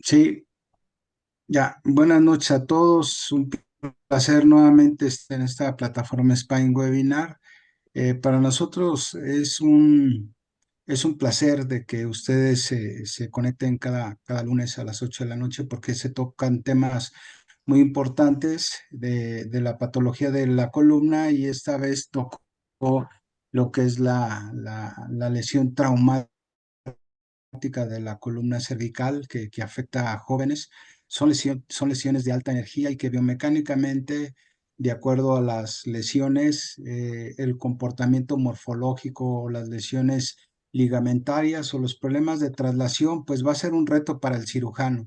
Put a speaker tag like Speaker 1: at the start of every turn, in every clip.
Speaker 1: Sí, ya. Buenas noches a todos. Un placer nuevamente estar en esta plataforma Spine Webinar. Para nosotros es un placer de que ustedes se conecten cada lunes a las 8 de la noche porque se tocan temas muy importantes de la patología de la columna y esta vez tocó lo que es la lesión traumática de la columna cervical que afecta a jóvenes. Son lesiones de alta energía y que biomecánicamente, de acuerdo a las lesiones, el comportamiento morfológico, las lesiones ligamentarias o los problemas de traslación, pues va a ser un reto para el cirujano.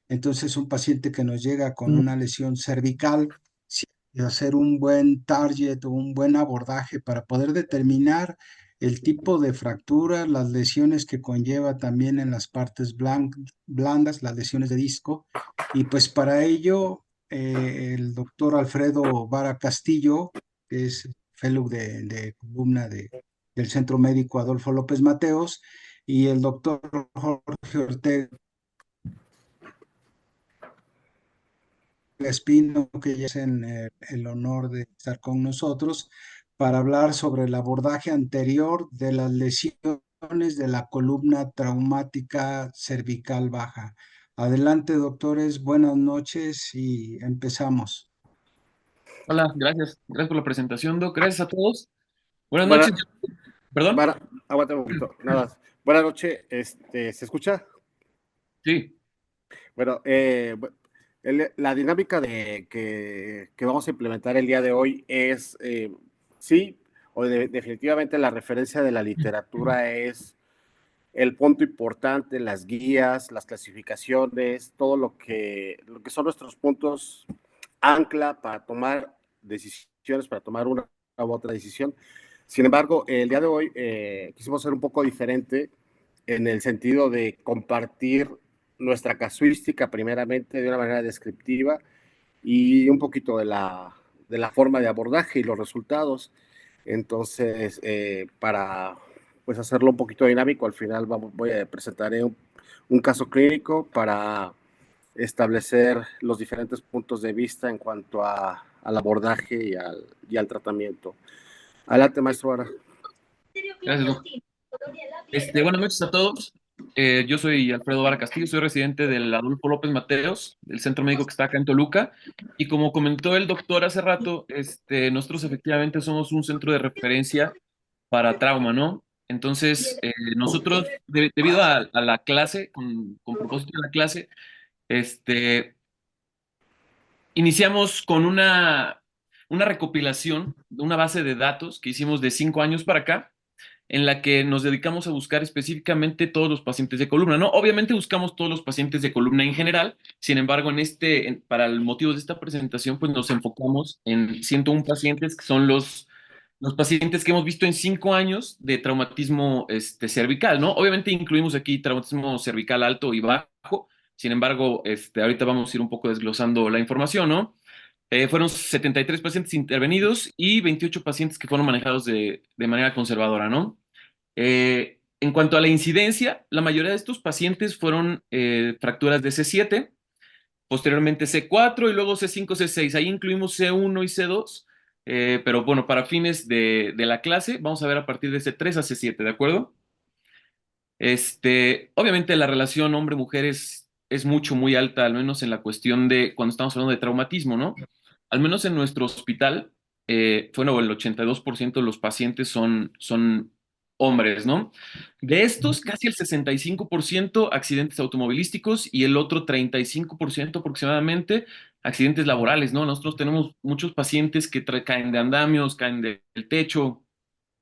Speaker 1: Entonces, un paciente que nos llega con una lesión cervical, sí, hacer un buen target o un buen abordaje para poder determinar el tipo de fractura, las lesiones que conlleva también en las partes blandas, las lesiones de disco. Y pues para ello, el doctor Alfredo Vara Castillo, que es fellow de columna del Centro Médico Adolfo López Mateos, y el doctor Jorge Ortega Espino, que ya es en el honor de estar con nosotros para hablar sobre el abordaje anterior de las lesiones de la columna traumática cervical baja. Adelante, doctores, buenas noches y empezamos.
Speaker 2: Hola, gracias. Gracias por la presentación, Doc. Gracias a todos. Buenas
Speaker 3: Buena,
Speaker 2: noches. ¿Perdón?
Speaker 3: aguanta un poquito, nada más. Buenas noches, ¿se escucha?
Speaker 2: Sí.
Speaker 3: Bueno, la dinámica que vamos a implementar el día de hoy es, sí, definitivamente la referencia de la literatura es el punto importante, las guías, las clasificaciones, todo lo que son nuestros puntos ancla para tomar decisiones, para tomar una u otra decisión. Sin embargo, el día de hoy quisimos ser un poco diferente en el sentido de compartir nuestra casuística primeramente de una manera descriptiva y un poquito de la forma de abordaje y los resultados. Entonces, para pues hacerlo un poquito dinámico, al final voy a presentar un caso clínico para establecer los diferentes puntos de vista en cuanto al abordaje y al tratamiento. Adelante, maestro Vara.
Speaker 2: Gracias, Doc. Buenas noches a todos. Yo soy Alfredo Vara Castillo, soy residente del Adolfo López Mateos, del centro médico que está acá en Toluca. Y como comentó el doctor hace rato, nosotros efectivamente somos un centro de referencia para trauma, ¿no? Entonces, nosotros, debido a la clase, con propósito de la clase, este, iniciamos con una recopilación, una base de datos que hicimos de 5 años para acá, en la que nos dedicamos a buscar específicamente todos los pacientes de columna, ¿no? Obviamente buscamos todos los pacientes de columna en general, sin embargo, para el motivo de esta presentación, pues nos enfocamos en 101 pacientes, que son los pacientes que hemos visto en 5 años de traumatismo cervical, ¿no? Obviamente incluimos aquí traumatismo cervical alto y bajo, sin embargo, ahorita vamos a ir un poco desglosando la información, ¿no? Fueron 73 pacientes intervenidos y 28 pacientes que fueron manejados de manera conservadora, ¿no? En cuanto a la incidencia, la mayoría de estos pacientes fueron fracturas de C7, posteriormente C4 y luego C5, C6. Ahí incluimos C1 y C2, pero bueno, para fines de la clase vamos a ver a partir de C3 a C7, ¿de acuerdo? Obviamente la relación hombre-mujer es mucho, muy alta, al menos en la cuestión de cuando estamos hablando de traumatismo, ¿no? Al menos en nuestro hospital, bueno, el 82% de los pacientes son hombres, ¿no? De estos, casi el 65% accidentes automovilísticos y el otro 35% aproximadamente accidentes laborales, ¿no? Nosotros tenemos muchos pacientes que caen de andamios, caen del techo,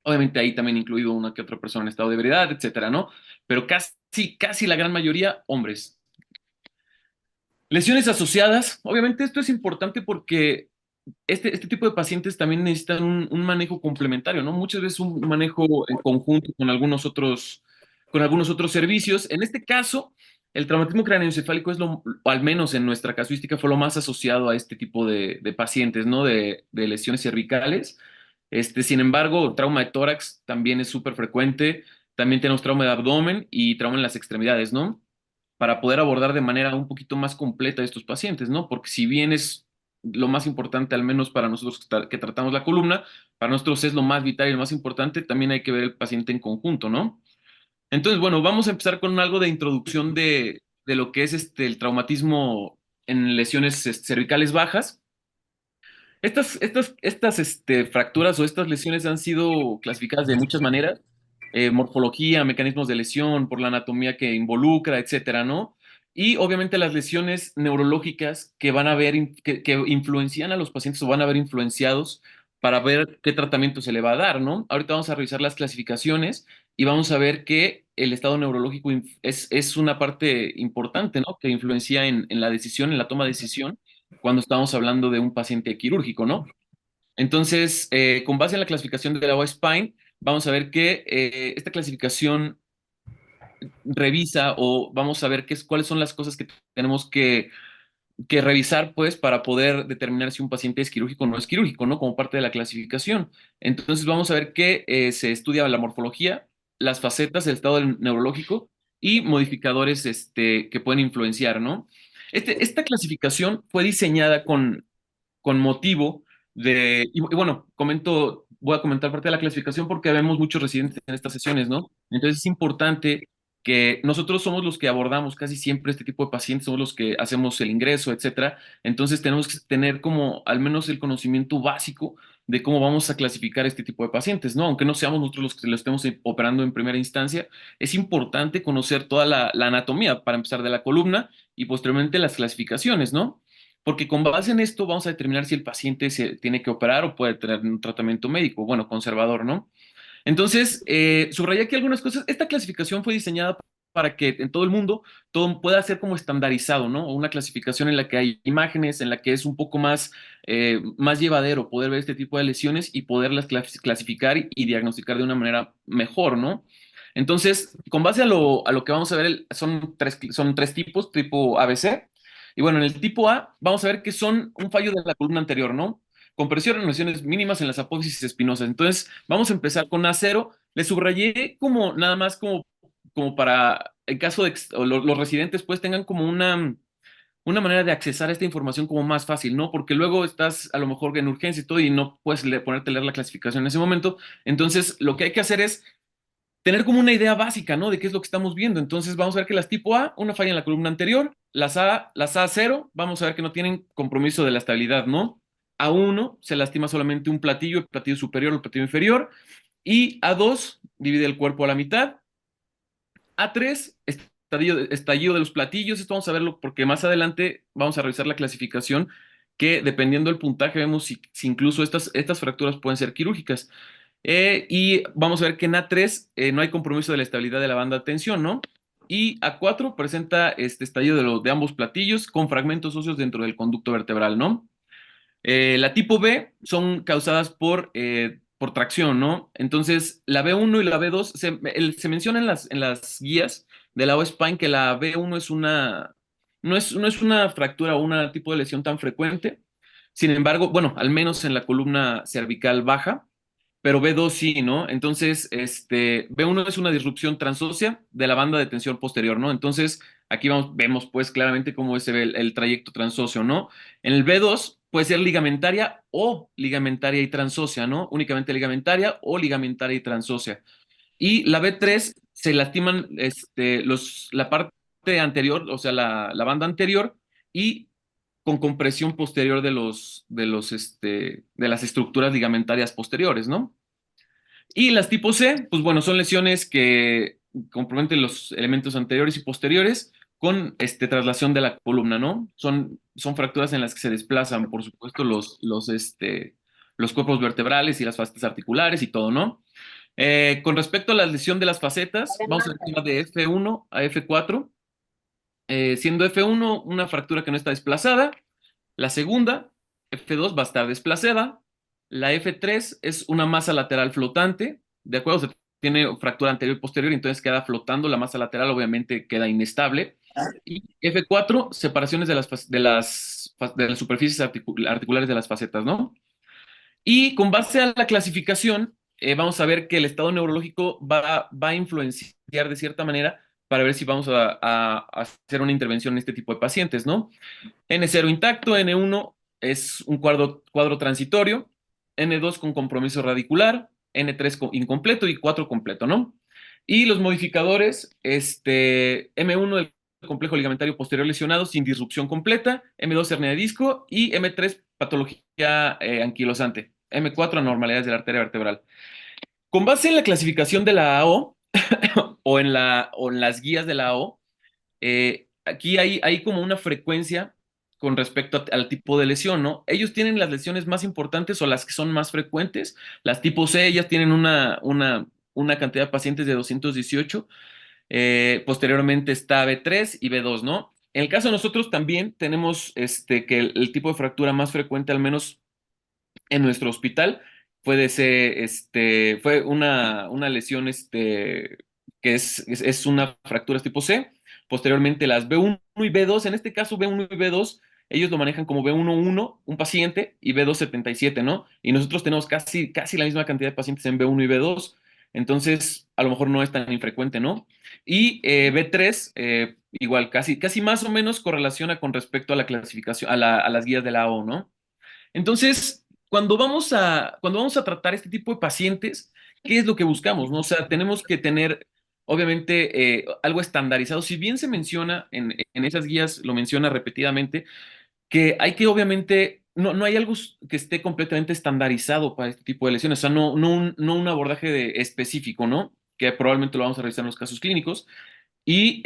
Speaker 2: obviamente ahí también incluido una que otra persona en estado de ebriedad, etcétera, ¿no? Pero casi la gran mayoría hombres. Lesiones asociadas, obviamente esto es importante porque este tipo de pacientes también necesitan un manejo complementario, ¿no? Muchas veces un manejo en conjunto con algunos otros servicios. En este caso, el traumatismo cráneoencefálico o al menos en nuestra casuística, fue lo más asociado a este tipo de pacientes, ¿no? De lesiones cervicales. Sin embargo, trauma de tórax también es súper frecuente. También tenemos trauma de abdomen y trauma en las extremidades, ¿no? para poder abordar de manera un poquito más completa a estos pacientes, ¿no? Porque si bien es lo más importante, al menos para nosotros que tratamos la columna, para nosotros es lo más vital y lo más importante, también hay que ver el paciente en conjunto, ¿no? Entonces, bueno, vamos a empezar con algo de introducción de lo que es el traumatismo en lesiones cervicales bajas. Estas fracturas o estas lesiones han sido clasificadas de muchas maneras, morfología, mecanismos de lesión, por la anatomía que involucra, etcétera, ¿no? Y obviamente las lesiones neurológicas que van a ver, que influencian a los pacientes o van a ver influenciados para ver qué tratamiento se le va a dar, ¿no? Ahorita vamos a revisar las clasificaciones y vamos a ver que el estado neurológico es una parte importante, ¿no? Que influencia en la decisión, en la toma de decisión cuando estamos hablando de un paciente quirúrgico, ¿no? Entonces, con base en la clasificación de la O-Spine, vamos a ver que esta clasificación revisa o vamos a ver cuáles son las cosas que tenemos que revisar, pues, para poder determinar si un paciente es quirúrgico o no es quirúrgico, ¿no? Como parte de la clasificación. Entonces, vamos a ver que se estudia la morfología, las facetas, el estado neurológico y modificadores que pueden influenciar, ¿no? Esta clasificación fue diseñada con motivo y bueno, voy a comentar parte de la clasificación porque vemos muchos residentes en estas sesiones, ¿no? Entonces es importante que nosotros somos los que abordamos casi siempre este tipo de pacientes, somos los que hacemos el ingreso, etcétera. Entonces tenemos que tener como al menos el conocimiento básico de cómo vamos a clasificar este tipo de pacientes, ¿no? Aunque no seamos nosotros los que lo estemos operando en primera instancia, es importante conocer toda la anatomía para empezar de la columna y posteriormente las clasificaciones, ¿no? Porque con base en esto vamos a determinar si el paciente se tiene que operar o puede tener un tratamiento médico, bueno, conservador, ¿no? Entonces, subrayé aquí algunas cosas. Esta clasificación fue diseñada para que en todo el mundo todo pueda ser como estandarizado, ¿no? O una clasificación en la que hay imágenes, en la que es un poco más llevadero poder ver este tipo de lesiones y poderlas clasificar y diagnosticar de una manera mejor, ¿no? Entonces, con base a lo que vamos a ver, son tres tipos, tipo ABC. Y bueno, en el tipo A vamos a ver que son un fallo de la columna anterior, ¿no? Compresión en lesiones mínimas en las apófisis espinosas. Entonces, vamos a empezar con A0. Le subrayé como nada más como para, en caso de que los residentes pues tengan como una manera de accesar a esta información como más fácil, ¿no? Porque luego estás a lo mejor en urgencia y todo y no puedes ponerte a leer la clasificación en ese momento. Entonces, lo que hay que hacer es tener como una idea básica, ¿no? De qué es lo que estamos viendo. Entonces vamos a ver que las tipo A, una falla en la columna anterior, las A0, vamos a ver que no tienen compromiso de la estabilidad, ¿no? A1 se lastima solamente un platillo, el platillo superior o el platillo inferior, y A2 divide el cuerpo a la mitad, A3 estallido de los platillos, esto vamos a verlo porque más adelante vamos a revisar la clasificación que dependiendo del puntaje vemos si incluso estas fracturas pueden ser quirúrgicas. Y vamos a ver que en A3 no hay compromiso de la estabilidad de la banda de tensión, ¿no? Y A4 presenta este estallido de ambos platillos con fragmentos óseos dentro del conducto vertebral, ¿no? La tipo B son causadas por tracción, ¿no? Entonces, la B1 y la B2, se menciona en las guías de la O-Spine que la B1 no es una fractura o un tipo de lesión tan frecuente. Sin embargo, bueno, al menos en la columna cervical baja, pero B2 sí, ¿no? Entonces, B1 es una disrupción transósea de la banda de tensión posterior, ¿no? Entonces, aquí vemos pues claramente cómo se ve el trayecto transóseo, ¿no? En el B2 puede ser ligamentaria y transósea, ¿no? Únicamente ligamentaria o ligamentaria y transósea. Y la B3 se lastiman la parte anterior, o sea, la banda anterior, y con compresión posterior de las estructuras ligamentarias posteriores, ¿no? Y las tipo C, pues bueno, son lesiones que comprometen los elementos anteriores y posteriores con traslación de la columna, ¿no? Son fracturas en las que se desplazan, por supuesto, los cuerpos vertebrales y las facetas articulares y todo, ¿no? Con respecto a la lesión de las facetas, vamos a ver de F1 a F4, siendo F1 una fractura que no está desplazada, la segunda, F2, va a estar desplazada, la F3 es una masa lateral flotante, ¿de acuerdo? O sea, tiene fractura anterior y posterior, entonces queda flotando, la masa lateral obviamente queda inestable. Y F4, separaciones de las superficies articulares de las facetas, ¿no? Y con base a la clasificación, vamos a ver que el estado neurológico va a influenciar de cierta manera para ver si vamos a hacer una intervención en este tipo de pacientes, ¿no? N0 intacto, N1 es un cuadro transitorio, N2 con compromiso radicular, N3 incompleto y 4 completo, ¿no? Y los modificadores, M1 del complejo ligamentario posterior lesionado sin disrupción completa, M2 hernia de disco y M3 patología anquilosante, M4 anormalidades de la arteria vertebral. Con base en la clasificación de la AO o en las guías de la AO, aquí hay como una frecuencia con respecto al tipo de lesión, ¿no? Ellos tienen las lesiones más importantes o las que son más frecuentes. Las tipo C, ellas tienen una cantidad de pacientes de 218. Posteriormente está B3 y B2, ¿no? En el caso de nosotros también tenemos que el tipo de fractura más frecuente, al menos en nuestro hospital, fue una lesión que es una fractura tipo C. Posteriormente las B1 y B2, en este caso B1 y B2, ellos lo manejan como B1-1, un paciente, y B2 77, ¿no? Y nosotros tenemos casi la misma cantidad de pacientes en B1 y B2, entonces a lo mejor no es tan infrecuente, ¿no? Y B3, igual, casi más o menos correlaciona con respecto a la clasificación, a las guías de la O, ¿no? Entonces, cuando vamos a tratar este tipo de pacientes, ¿qué es lo que buscamos, no? O sea, tenemos que tener, obviamente, algo estandarizado. Si bien se menciona en esas guías, lo menciona repetidamente, que hay que, obviamente, no hay algo que esté completamente estandarizado para este tipo de lesiones. O sea, no un abordaje específico, ¿no? Que probablemente lo vamos a revisar en los casos clínicos. Y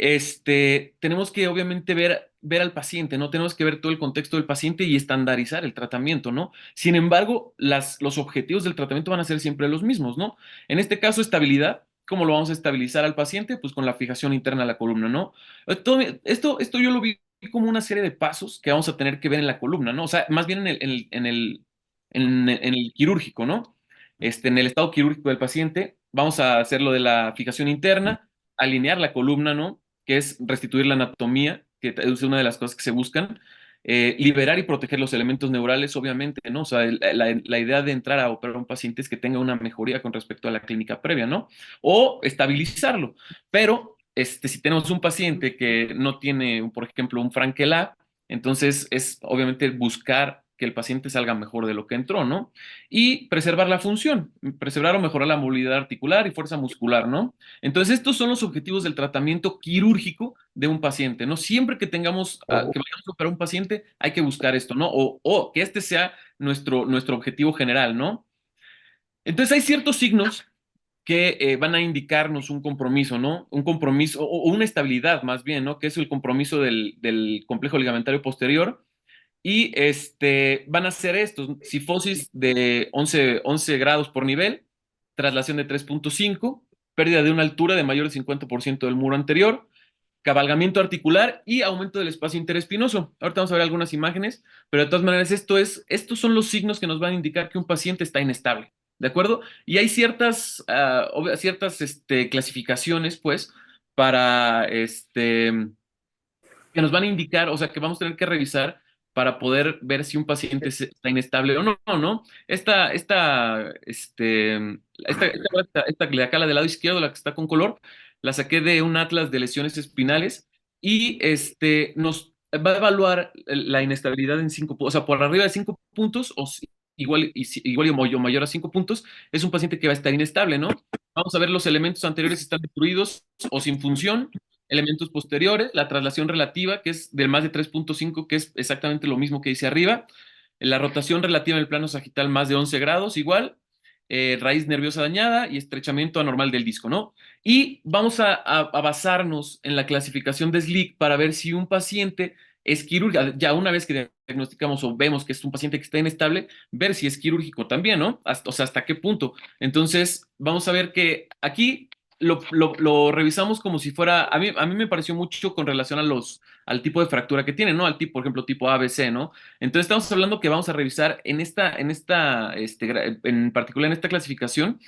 Speaker 2: tenemos que obviamente ver al paciente, ¿no? Tenemos que ver todo el contexto del paciente y estandarizar el tratamiento, ¿no? Sin embargo, los objetivos del tratamiento van a ser siempre los mismos, ¿no? En este caso, estabilidad. ¿Cómo lo vamos a estabilizar al paciente? Pues con la fijación interna de la columna, ¿no? Esto yo lo vi como una serie de pasos que vamos a tener que ver en la columna, ¿no? O sea, más bien en el quirúrgico, ¿no? En el estado quirúrgico del paciente, vamos a hacer lo de la fijación interna, alinear la columna, ¿no? Que es restituir la anatomía, que es una de las cosas que se buscan, liberar y proteger los elementos neurales, obviamente, ¿no? O sea, la idea de entrar a operar a un paciente es que tenga una mejoría con respecto a la clínica previa, ¿no? O estabilizarlo. Pero, si tenemos un paciente que no tiene, por ejemplo, un franquelá, entonces es obviamente buscar que el paciente salga mejor de lo que entró, ¿no? Y preservar la función, preservar o mejorar la movilidad articular y fuerza muscular, ¿no? Entonces, estos son los objetivos del tratamiento quirúrgico de un paciente, ¿no? Siempre que que vayamos a operar un paciente, hay que buscar esto, ¿no? O que este sea nuestro objetivo general, ¿no? Entonces, hay ciertos signos que van a indicarnos un compromiso, ¿no? Un compromiso o una estabilidad más bien, ¿no? Que es el compromiso del complejo ligamentario posterior. Y van a ser estos: cifosis de 11 grados por nivel, traslación de 3.5, pérdida de una altura de mayor del 50% del muro anterior, cabalgamiento articular y aumento del espacio interespinoso. Ahorita vamos a ver algunas imágenes, pero de todas maneras estos son los signos que nos van a indicar que un paciente está inestable, ¿de acuerdo? Y hay ciertas clasificaciones, pues, para que nos van a indicar, o sea, que vamos a tener que revisar para poder ver si un paciente está inestable o no, ¿no? Esta de acá, la del lado izquierdo, la que está con color, la saqué de un atlas de lesiones espinales y nos va a evaluar la inestabilidad en 5 puntos, o sea, por arriba de 5 puntos o igual o mayor a 5 puntos, es un paciente que va a estar inestable, ¿no? Vamos a ver los elementos anteriores si están destruidos o sin función, elementos posteriores, la traslación relativa, que es del más de 3.5, que es exactamente lo mismo que dice arriba, la rotación relativa en el plano sagital más de 11 grados, igual, raíz nerviosa dañada y estrechamiento anormal del disco, ¿no? Y vamos a basarnos en la clasificación de Slick para ver si un paciente es quirúrgico, ya una vez que diagnosticamos o vemos que es un paciente que está inestable, ver si es quirúrgico también, ¿no? O sea, hasta qué punto. Entonces, vamos a ver que aquí lo revisamos como si fuera, a mí me pareció mucho con relación al tipo de fractura que tiene, ¿no? Al tipo, por ejemplo, tipo ABC, ¿no? Entonces estamos hablando que vamos a revisar en particular en esta clasificación,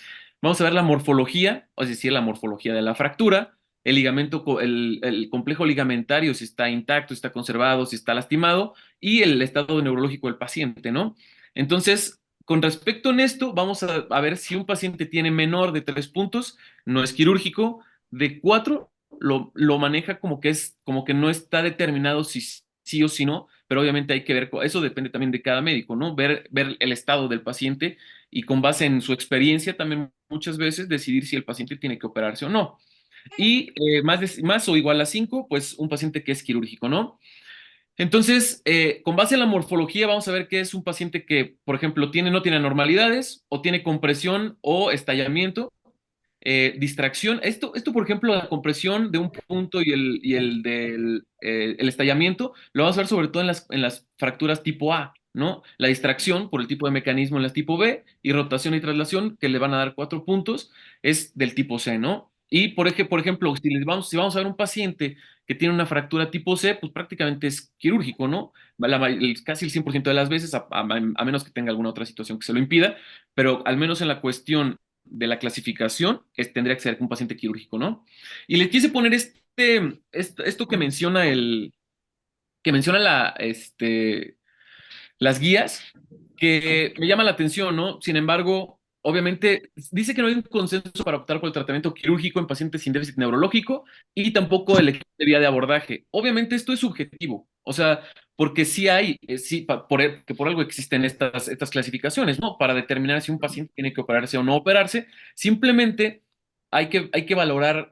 Speaker 2: vamos a ver la morfología, es decir, la morfología de la fractura, el ligamento, el complejo ligamentario, si está intacto, si está conservado, si está lastimado, y el estado neurológico del paciente, ¿no? Entonces, con respecto a esto, vamos a ver si un paciente tiene menor de 3 puntos, no es quirúrgico, de 4 lo maneja como que no está determinado si sí o si no, pero obviamente hay que ver, eso depende también de cada médico, ¿no? Ver el estado del paciente y con base en su experiencia también muchas veces decidir si el paciente tiene que operarse o no. Y más o igual a 5, pues un paciente que es quirúrgico, ¿no? Entonces, con base en la morfología, vamos a ver qué es un paciente que, por ejemplo, no tiene anormalidades o tiene compresión o estallamiento, distracción. Por ejemplo, la compresión de un punto y el del el estallamiento, lo vamos a ver sobre todo en las fracturas tipo A, ¿no? La distracción por el tipo de mecanismo en las tipo B y rotación y traslación, que le van a dar 4 puntos, es del tipo C, ¿no? Y por ejemplo, si vamos a ver un paciente que tiene una fractura tipo C, pues prácticamente es quirúrgico, ¿no? Casi el 100% de las veces, a menos que tenga alguna otra situación que se lo impida, pero al menos en la cuestión de la clasificación, tendría que ser un paciente quirúrgico, ¿no? Y le quise poner esto que menciona las guías, que me llama la atención, ¿no? Sin embargo, obviamente, dice que no hay un consenso para optar por el tratamiento quirúrgico en pacientes sin déficit neurológico y tampoco elegir de vía de abordaje. Obviamente, esto es subjetivo, o sea, porque sí hay, que por algo existen estas clasificaciones, ¿no? Para determinar si un paciente tiene que operarse o no operarse, simplemente hay que valorar,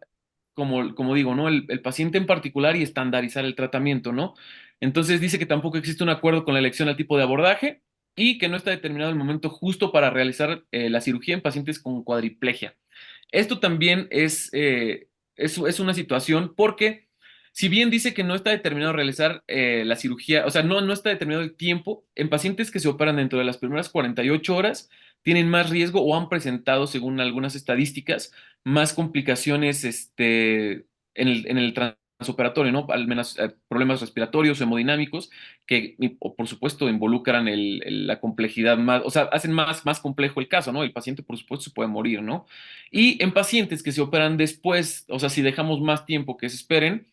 Speaker 2: como digo, ¿no? El paciente en particular y estandarizar el tratamiento, ¿no? Entonces dice que tampoco existe un acuerdo con la elección al tipo de abordaje y que no está determinado el momento justo para realizar la cirugía en pacientes con cuadriplegia. Esto también es una situación porque, si bien dice que no está determinado realizar la cirugía, o sea, no está determinado el tiempo, en pacientes que se operan dentro de las primeras 48 horas tienen más riesgo o han presentado, según algunas estadísticas, más complicaciones en el transoperatorio, ¿no? Al menos problemas respiratorios, hemodinámicos, que por supuesto involucran la complejidad más, o sea, hacen más complejo el caso, ¿no? El paciente, por supuesto, se puede morir, ¿no? Y en pacientes que se operan después, o sea, si dejamos más tiempo que se esperen,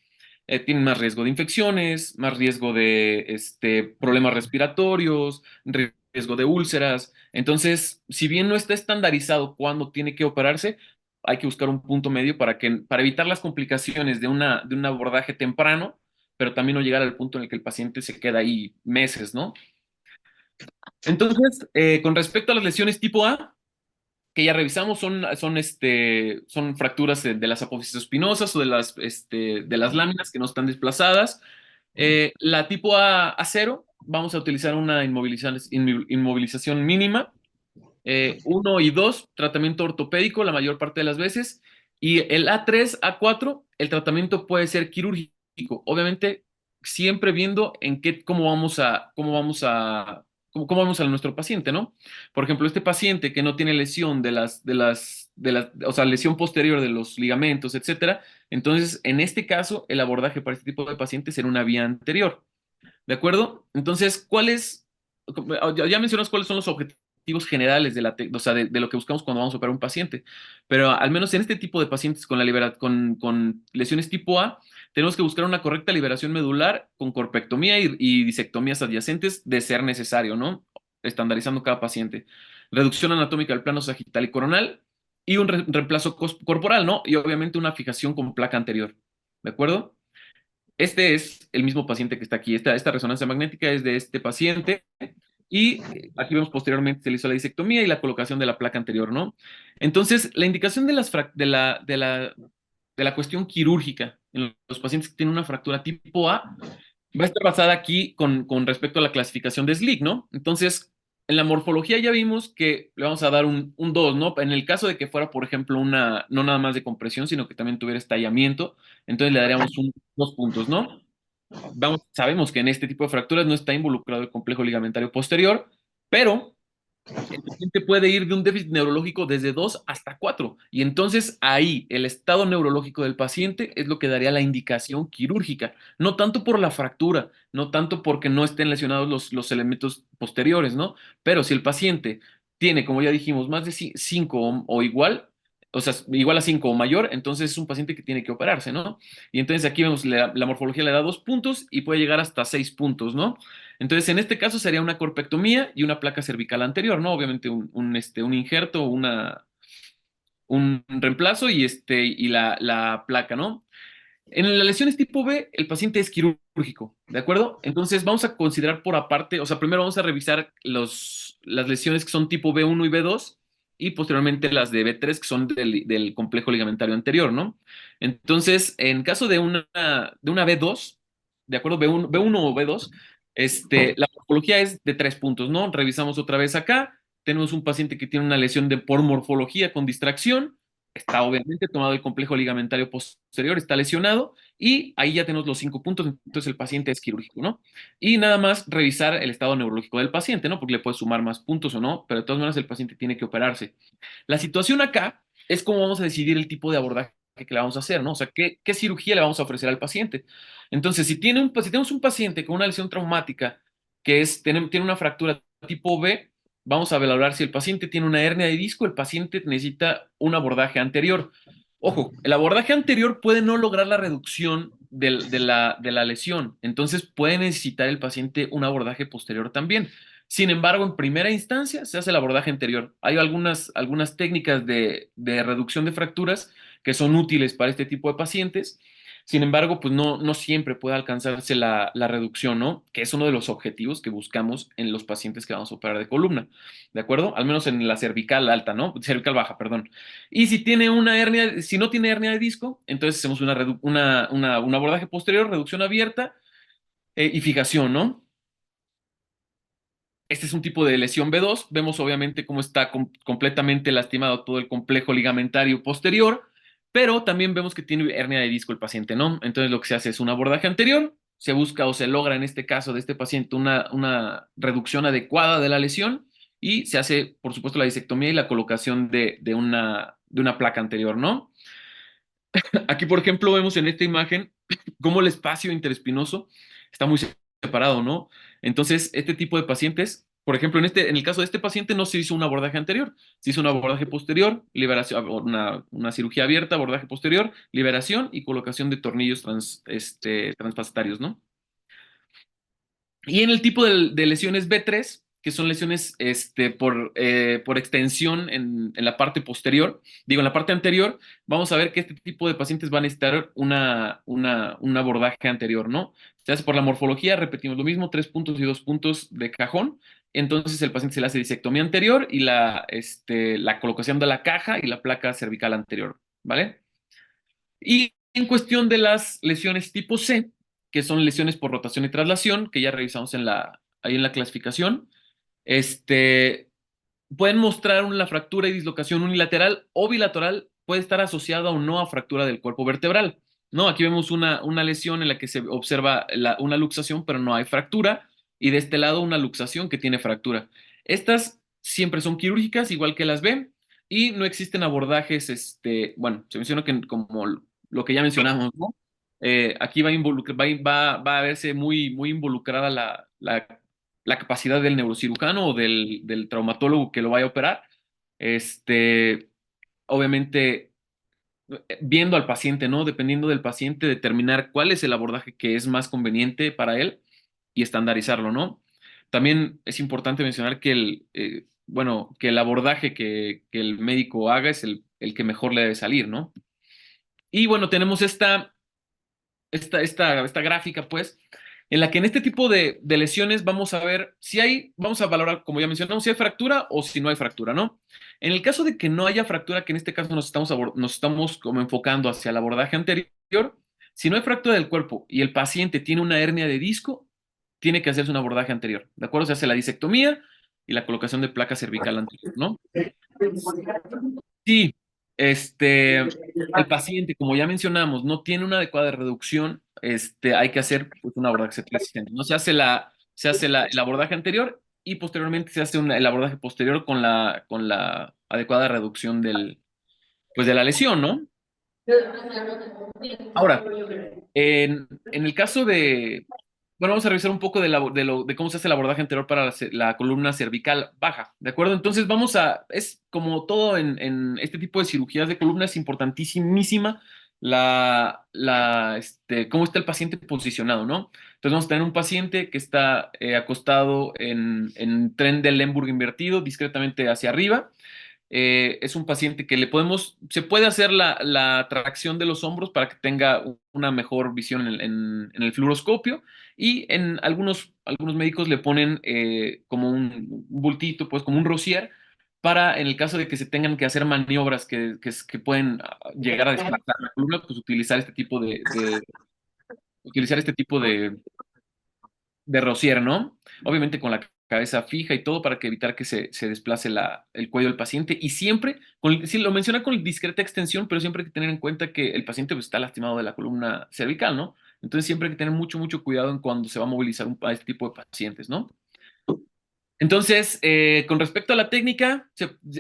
Speaker 2: tienen más riesgo de infecciones, más riesgo de problemas respiratorios, riesgo de úlceras. Entonces, si bien no está estandarizado cuándo tiene que operarse, hay que buscar un punto medio para evitar las complicaciones de un abordaje temprano, pero también no llegar al punto en el que el paciente se queda ahí meses, ¿no? Entonces, con respecto a las lesiones tipo A, que ya revisamos son fracturas de las apófisis espinosas o de las láminas que no están desplazadas. La tipo A cero, vamos a utilizar una inmovilización mínima. 1 y 2, tratamiento ortopédico la mayor parte de las veces. Y el A3, A4, el tratamiento puede ser quirúrgico. Obviamente, siempre viendo cómo vamos a nuestro paciente, ¿no? Por ejemplo, este paciente que no tiene lesión o sea, lesión posterior de los ligamentos, etcétera. Entonces, en este caso, el abordaje para este tipo de pacientes será una vía anterior. ¿De acuerdo? Entonces, ya mencionas cuáles son los objetivos generales o sea, de lo que buscamos cuando vamos a operar a un paciente, pero al menos en este tipo de pacientes con lesiones tipo A, tenemos que buscar una correcta liberación medular con corpectomía y disectomías adyacentes de ser necesario, ¿no? Estandarizando cada paciente. Reducción anatómica del plano sagital y coronal y un reemplazo corporal, ¿no? Y obviamente una fijación con placa anterior. ¿De acuerdo? Este es el mismo paciente que está aquí. Esta resonancia magnética es de este paciente. Y aquí vemos posteriormente se le hizo la disectomía y la colocación de la placa anterior, ¿no? Entonces, la indicación de la cuestión quirúrgica en los pacientes que tienen una fractura tipo A va a estar basada aquí con respecto a la clasificación de Slick, ¿no? Entonces, en la morfología ya vimos que le vamos a dar un 2, ¿no? En el caso de que fuera, por ejemplo, no nada más de compresión, sino que también tuviera estallamiento, entonces le daríamos 2 puntos, ¿no? Sabemos que en este tipo de fracturas no está involucrado el complejo ligamentario posterior, pero el paciente puede ir de un déficit neurológico desde 2 hasta 4. Y entonces ahí el estado neurológico del paciente es lo que daría la indicación quirúrgica. No tanto por la fractura, no tanto porque no estén lesionados los elementos posteriores, ¿no? Pero si el paciente tiene, como ya dijimos, más de 5 o igual, o sea, igual a 5 o mayor, entonces es un paciente que tiene que operarse, ¿no? Y entonces aquí vemos la morfología le da 2 puntos y puede llegar hasta 6 puntos, ¿no? Entonces, en este caso sería una corpectomía y una placa cervical anterior, ¿no? Obviamente un injerto, un reemplazo y la placa, ¿no? En las lesiones tipo B, el paciente es quirúrgico, ¿de acuerdo? Entonces vamos a considerar por aparte, o sea, primero vamos a revisar las lesiones que son tipo B1 y B2 y posteriormente las de B3 que son del complejo ligamentario anterior, ¿no? Entonces, en caso de una B2, ¿de acuerdo? B1 o B2, la morfología es de 3 puntos, ¿no? Revisamos otra vez acá, tenemos un paciente que tiene una lesión por morfología con distracción, está obviamente tomado el complejo ligamentario posterior, está lesionado y ahí ya tenemos los 5 puntos, entonces el paciente es quirúrgico, ¿no? Y nada más revisar el estado neurológico del paciente, ¿no? Porque le puede sumar más puntos o no, pero de todas maneras el paciente tiene que operarse. La situación acá es cómo vamos a decidir el tipo de abordaje que le vamos a hacer, ¿no? O sea, qué cirugía le vamos a ofrecer al paciente. Entonces, si tenemos un paciente con una lesión traumática tiene una fractura tipo B, vamos a valorar si el paciente tiene una hernia de disco, el paciente necesita un abordaje anterior. Ojo, el abordaje anterior puede no lograr la reducción de la lesión, entonces puede necesitar el paciente un abordaje posterior también. Sin embargo, en primera instancia se hace el abordaje anterior. Hay algunas técnicas de reducción de fracturas que son útiles para este tipo de pacientes. Sin embargo, pues no siempre puede alcanzarse la reducción, ¿no? Que es uno de los objetivos que buscamos en los pacientes que vamos a operar de columna, ¿de acuerdo? Al menos en la cervical alta, ¿no? Cervical baja, perdón. Y si no tiene hernia de disco, entonces hacemos un abordaje posterior, reducción abierta y fijación, ¿no? Este es un tipo de lesión B2. Vemos obviamente cómo está completamente lastimado todo el complejo ligamentario posterior, pero también vemos que tiene hernia de disco el paciente, ¿no? Entonces lo que se hace es un abordaje anterior, se busca o se logra en este caso de este paciente una reducción adecuada de la lesión y se hace, por supuesto, la disectomía y la colocación de una placa anterior, ¿no? Aquí, por ejemplo, vemos en esta imagen cómo el espacio interespinoso está muy separado, ¿no? Entonces, este tipo de pacientes, por ejemplo, en el caso de este paciente no se hizo un abordaje anterior, se hizo un abordaje posterior, liberación, una cirugía abierta, abordaje posterior, liberación y colocación de tornillos transpacitarios, ¿no? Y en el tipo de lesiones B3, que son lesiones por extensión en la parte posterior, digo, en la parte anterior, vamos a ver que este tipo de pacientes van a necesitar un abordaje anterior, ¿no? Se hace por la morfología, repetimos lo mismo, 3 puntos y 2 puntos de cajón. Entonces el paciente se le hace disectomía anterior y la colocación de la caja y la placa cervical anterior, ¿vale? Y en cuestión de las lesiones tipo C, que son lesiones por rotación y traslación, que ya revisamos ahí en la clasificación, este, pueden mostrar la fractura y dislocación unilateral o bilateral, puede estar asociada o no a fractura del cuerpo vertebral. ¿No? Aquí vemos una lesión en la que se observa una luxación, pero no hay fractura, y de este lado una luxación que tiene fractura. Estas siempre son quirúrgicas, igual que las B, y no existen abordajes, bueno, se menciona que como lo que ya mencionamos, ¿no? Aquí va a verse muy, muy involucrada la capacidad del neurocirujano o del traumatólogo que lo vaya a operar. Este, obviamente, viendo al paciente, ¿no? Dependiendo del paciente, determinar cuál es el abordaje que es más conveniente para él y estandarizarlo, ¿no? También es importante mencionar que el abordaje que el médico haga es el que mejor le debe salir, ¿no? Y bueno, tenemos esta gráfica, pues, en la que en este tipo de lesiones vamos a ver vamos a valorar, como ya mencionamos, si hay fractura o si no hay fractura, ¿no? En el caso de que no haya fractura, que en este caso nos estamos como enfocando hacia el abordaje anterior, si no hay fractura del cuerpo y el paciente tiene una hernia de disco, tiene que hacerse un abordaje anterior, ¿de acuerdo? Se hace la disectomía y la colocación de placa cervical anterior, ¿no? Sí, el paciente, como ya mencionamos, no tiene una adecuada reducción, hay que hacer pues, un abordaje septicente. No el abordaje anterior y posteriormente se hace el abordaje posterior con la adecuada reducción pues, de la lesión, ¿no? Ahora, en el caso bueno, vamos a revisar un poco de cómo se hace el abordaje anterior para la columna cervical baja, ¿de acuerdo? Entonces es como todo en este tipo de cirugías de columna, es importantísima cómo está el paciente posicionado, ¿no? Entonces vamos a tener un paciente que está acostado en tren de Lemberg invertido, discretamente hacia arriba, Es un paciente que se puede hacer la tracción de los hombros para que tenga una mejor visión en el fluoroscopio y en algunos médicos le ponen como un bultito, pues como un rosier, para en el caso de que se tengan que hacer maniobras que pueden llegar a desplazar la columna, pues utilizar este tipo de rocier, ¿no? Obviamente con la cabeza fija y todo para que evitar que se desplace el cuello del paciente y siempre, sí, lo menciona con discreta extensión, pero siempre hay que tener en cuenta que el paciente pues, está lastimado de la columna cervical, ¿no? Entonces siempre hay que tener mucho, mucho cuidado en cuando se va a movilizar a este tipo de pacientes, ¿no? Entonces, con respecto a la técnica,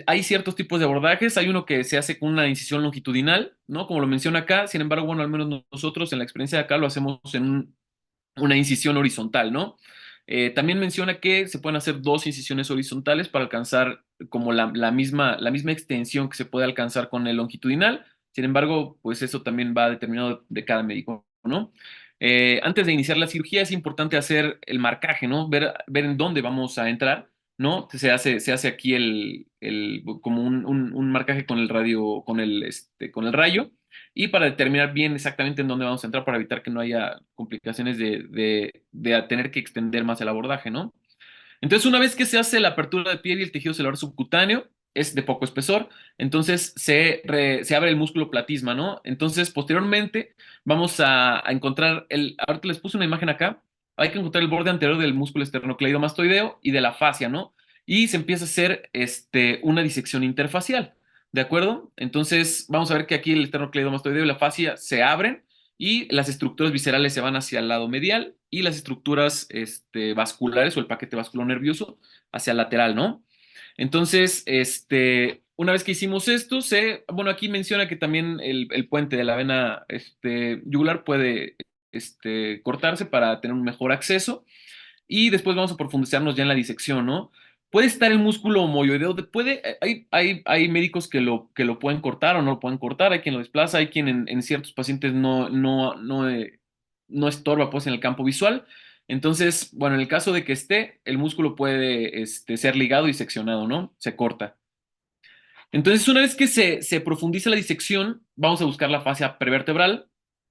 Speaker 2: hay ciertos tipos de abordajes. Hay uno que se hace con una incisión longitudinal, ¿no? Como lo menciona acá. Sin embargo, bueno, al menos nosotros en la experiencia de acá lo hacemos en una incisión horizontal, ¿no? También menciona que se pueden hacer dos incisiones horizontales para alcanzar como la misma extensión que se puede alcanzar con el longitudinal. Sin embargo, pues eso también va determinado de cada médico, ¿no? Antes de iniciar la cirugía es importante hacer el marcaje, ¿no? Ver en dónde vamos a entrar, ¿no? Se hace aquí como un marcaje con el radio, con el rayo y para determinar bien exactamente en dónde vamos a entrar para evitar que no haya complicaciones de tener que extender más el abordaje, ¿no? Entonces, una vez que se hace la apertura de piel y el tejido celular subcutáneo, es de poco espesor, entonces se abre el músculo platisma, ¿no? Entonces, posteriormente, vamos a encontrar ahorita les puse una imagen acá, hay que encontrar el borde anterior del músculo esternocleidomastoideo y de la fascia, ¿no? Y se empieza a hacer una disección interfacial, ¿de acuerdo? Entonces, vamos a ver que aquí el esternocleidomastoideo y la fascia se abren y las estructuras viscerales se van hacia el lado medial y las estructuras vasculares o el paquete vascular nervioso hacia el lateral, ¿no? Entonces, una vez que hicimos esto, bueno, aquí menciona que también el puente de la vena yugular puede cortarse para tener un mejor acceso y después vamos a profundizarnos ya en la disección, ¿no? Puede estar el músculo homoyoideo, hay médicos que lo pueden cortar o no lo pueden cortar, hay quien lo desplaza, hay quien en ciertos pacientes no estorba pues en el campo visual. Entonces, bueno, en el caso de que el músculo puede ser ligado y seccionado, ¿no? Se corta. Entonces, una vez que se profundiza la disección, vamos a buscar la fascia prevertebral.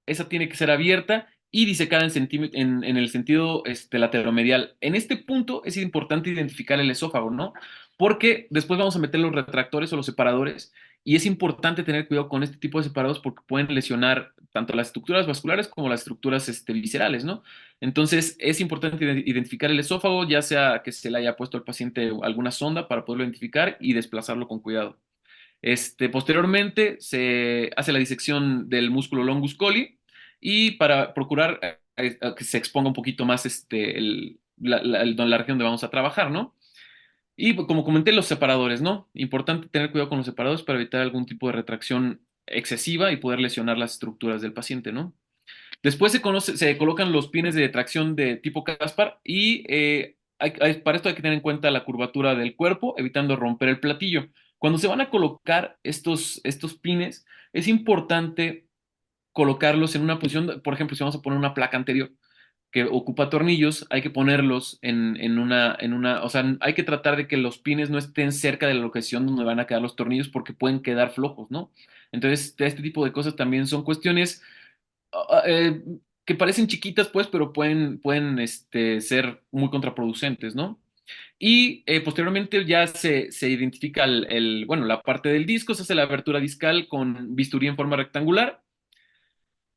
Speaker 2: Esa tiene que ser abierta y disecada en el sentido lateromedial. En este punto es importante identificar el esófago, ¿no? Porque después vamos a meter los retractores o los separadores y es importante tener cuidado con este tipo de separados porque pueden lesionar tanto las estructuras vasculares como las estructuras viscerales, ¿no? Entonces es importante identificar el esófago, ya sea que se le haya puesto al paciente alguna sonda para poderlo identificar y desplazarlo con cuidado. Posteriormente se hace la disección del músculo longus colli y para procurar que se exponga un poquito más la región donde vamos a trabajar, ¿no? Y pues, como comenté, los separadores, ¿no? Importante tener cuidado con los separadores para evitar algún tipo de retracción excesiva y poder lesionar las estructuras del paciente, ¿no? Después se colocan los pines de tracción de tipo Caspar y para esto hay que tener en cuenta la curvatura del cuerpo, evitando romper el platillo. Cuando se van a colocar estos pines, es importante colocarlos en una posición, por ejemplo, si vamos a poner una placa anterior que ocupa tornillos, hay que ponerlos o sea, hay que tratar de que los pines no estén cerca de la locación donde van a quedar los tornillos porque pueden quedar flojos, ¿no? Entonces, este tipo de cosas también son cuestiones ah, eh, que parecen chiquitas, pues, pero pueden ser muy contraproducentes, ¿no? Y posteriormente ya se identifica bueno, la parte del disco, se hace la abertura discal con bisturí en forma rectangular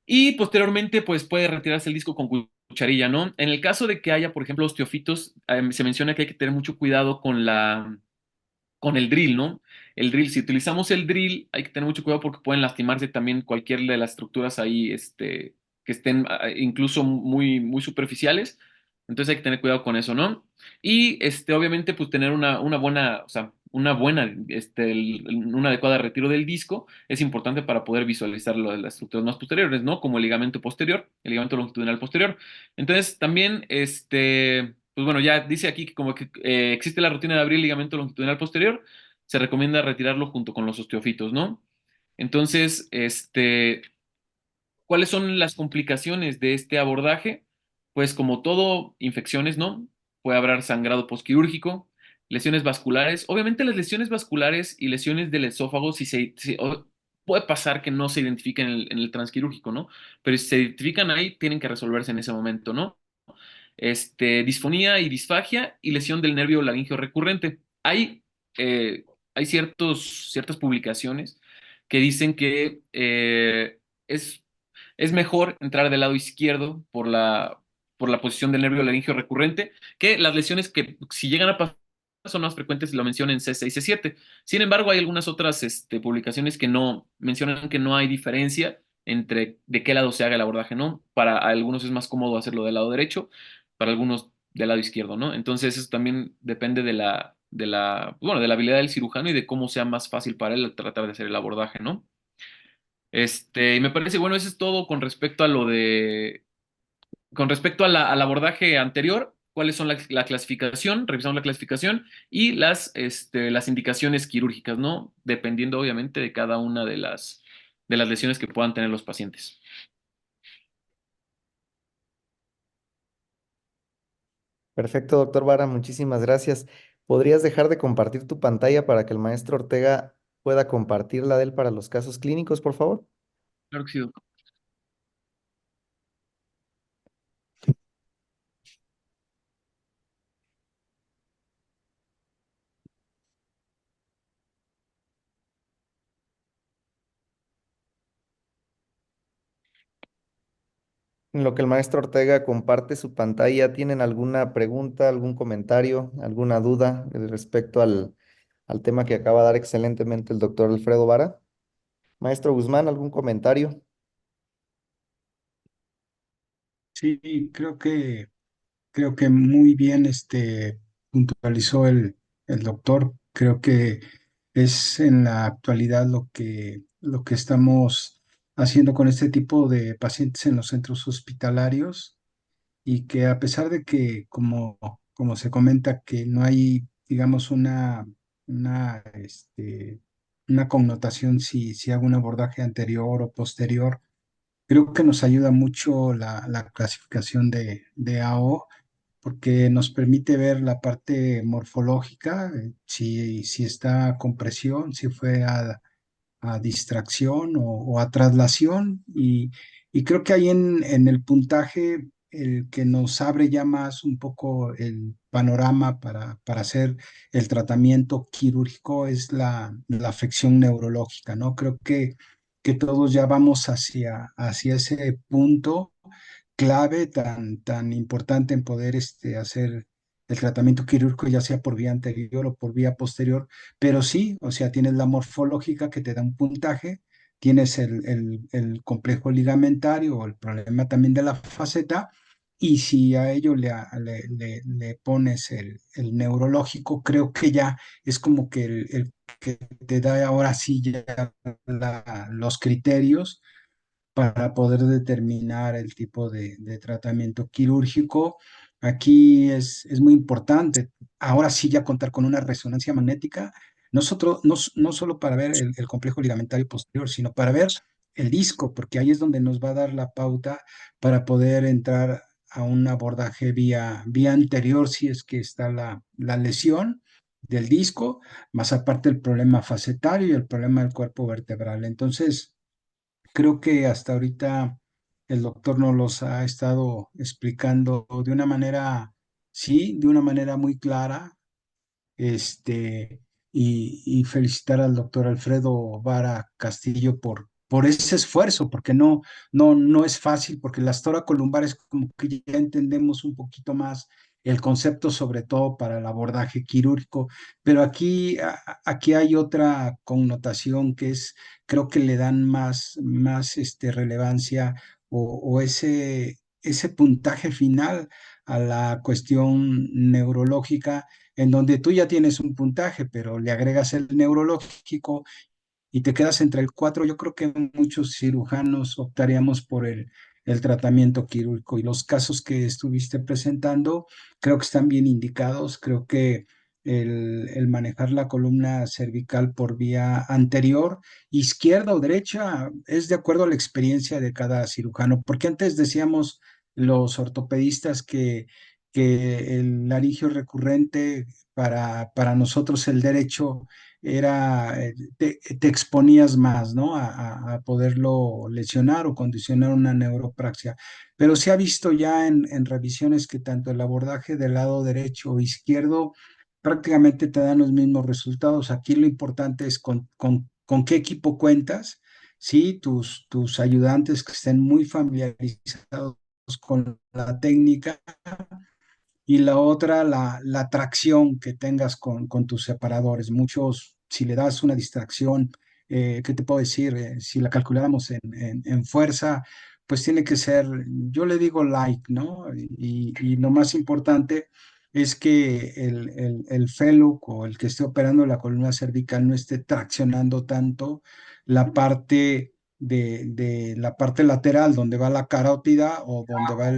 Speaker 2: y posteriormente, pues, puede retirarse el disco con cucharilla, ¿no? En el caso de que haya, por ejemplo, osteofitos, se menciona que hay que tener mucho cuidado con el drill, ¿no? El drill, si utilizamos el drill, hay que tener mucho cuidado porque pueden lastimarse también cualquier de las estructuras ahí, que estén incluso muy, muy superficiales. Entonces hay que tener cuidado con eso, ¿no? Y obviamente, pues tener una buena, o sea, un adecuado retiro del disco es importante para poder visualizar lo de las estructuras más posteriores, ¿no? Como el ligamento posterior, el ligamento longitudinal posterior. Entonces, también, pues bueno, ya dice aquí que como que existe la rutina de abrir el ligamento longitudinal posterior, se recomienda retirarlo junto con los osteofitos, ¿no? Entonces, ¿cuáles son las complicaciones de este abordaje? Pues como todo, infecciones, ¿no? Puede haber sangrado posquirúrgico, lesiones vasculares. Obviamente las lesiones vasculares y lesiones del esófago, puede pasar que no se identifiquen en el transquirúrgico, ¿no? Pero si se identifican ahí, tienen que resolverse en ese momento, ¿no? Disfonía y disfagia y lesión del nervio laringeo recurrente. Eh, hay ciertas publicaciones que dicen que es mejor entrar del lado izquierdo por la posición del nervio laringeo recurrente, que las lesiones que si llegan a pasar son más frecuentes, lo mencionan en C6 y C7. Sin embargo, hay algunas otras publicaciones que no mencionan que no hay diferencia entre de qué lado se haga el abordaje, ¿no? Para algunos es más cómodo hacerlo del lado derecho, para algunos del lado izquierdo, ¿no? Entonces eso también depende bueno, de la habilidad del cirujano y de cómo sea más fácil para él tratar de hacer el abordaje, ¿no? Y me parece, bueno, eso es todo con respecto a con respecto a al abordaje anterior, cuáles son la clasificación, revisamos la clasificación y las indicaciones quirúrgicas, ¿no? Dependiendo obviamente de cada una de las lesiones que puedan tener los pacientes.
Speaker 4: Perfecto, doctor Vara, muchísimas gracias. ¿Podrías dejar de compartir tu pantalla para que el maestro Ortega pueda compartir la de él para los casos clínicos, por favor?
Speaker 2: Claro que sí, doctor.
Speaker 4: En lo que el maestro Ortega comparte su pantalla, ¿tienen alguna pregunta, algún comentario, alguna duda respecto al tema que acaba de dar excelentemente el doctor Alfredo Vara? Maestro Guzmán, ¿algún comentario?
Speaker 1: Sí, creo que muy bien puntualizó el doctor. Creo que es en la actualidad lo que estamos haciendo con este tipo de pacientes en los centros hospitalarios y que a pesar de que, como se comenta, que no hay, digamos, una, una connotación si hago un abordaje anterior o posterior, creo que nos ayuda mucho la clasificación de AO porque nos permite ver la parte morfológica, si está con presión, si fue a distracción o a traslación. Y creo que ahí en el puntaje, el que nos abre ya más un poco el panorama para hacer el tratamiento quirúrgico es la afección neurológica, ¿no? Creo que todos ya vamos hacia ese punto clave tan importante en poder hacer el tratamiento quirúrgico, ya sea por vía anterior o por vía posterior, pero sí, o sea, tienes la morfológica que te da un puntaje, tienes el complejo ligamentario o el problema también de la faceta, y si a ello le pones el neurológico, creo que ya es como que el que te da ahora sí ya los criterios para poder determinar el tipo de tratamiento quirúrgico. Aquí es muy importante, ahora sí ya contar con una resonancia magnética, no solo para ver el complejo ligamentario posterior, sino para ver el disco, porque ahí es donde nos va a dar la pauta para poder entrar a un abordaje vía anterior, si es que está la lesión del disco, más aparte el problema facetario y el problema del cuerpo vertebral. Entonces, creo que hasta ahorita el doctor nos los ha estado explicando de una manera, sí, de una manera muy clara, y felicitar al doctor Alfredo Vara Castillo por ese esfuerzo, porque no es fácil, porque las toracolumbares como que ya entendemos un poquito más el concepto, sobre todo para el abordaje quirúrgico, pero aquí hay otra connotación que es, creo que le dan más relevancia o ese puntaje final a la cuestión neurológica en donde tú ya tienes un puntaje, pero le agregas el neurológico y te quedas entre el 4. Yo creo que muchos cirujanos optaríamos por el tratamiento quirúrgico y los casos que estuviste presentando creo que están bien indicados. Creo que el manejar la columna cervical por vía anterior, izquierda o derecha, es de acuerdo a la experiencia de cada cirujano, porque antes decíamos los ortopedistas que el laringio recurrente para nosotros el derecho era, te exponías más, ¿no? A poderlo lesionar o condicionar una neuropraxia. Pero se ha visto ya en revisiones que tanto el abordaje del lado derecho o izquierdo prácticamente te dan los mismos resultados. Aquí lo importante es con qué equipo cuentas, ¿sí? Tus ayudantes que estén muy familiarizados con la técnica y la otra, la tracción que tengas con tus separadores. Muchos, si le das una distracción, ¿qué te puedo decir? Si la calculáramos en fuerza, pues tiene que ser, yo le digo like, ¿no? Y lo más importante es que el FELUC o el que esté operando la columna cervical no esté traccionando tanto la parte de la parte lateral donde va la carótida o donde va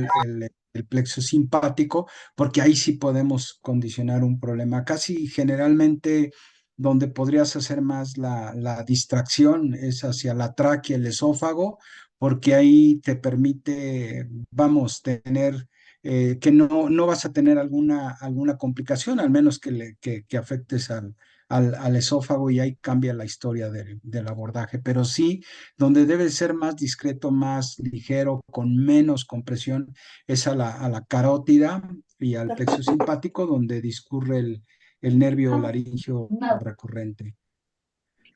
Speaker 1: el plexo simpático, porque ahí sí podemos condicionar un problema. Casi generalmente donde podrías hacer más la distracción es hacia la tráquea, el esófago, porque ahí te permite, vamos, tener que no vas a tener alguna complicación, al menos que afectes al esófago y ahí cambia la historia del abordaje. Pero sí, donde debe ser más discreto, más ligero, con menos compresión, es a la carótida y al plexo simpático, donde discurre el nervio laríngeo recurrente.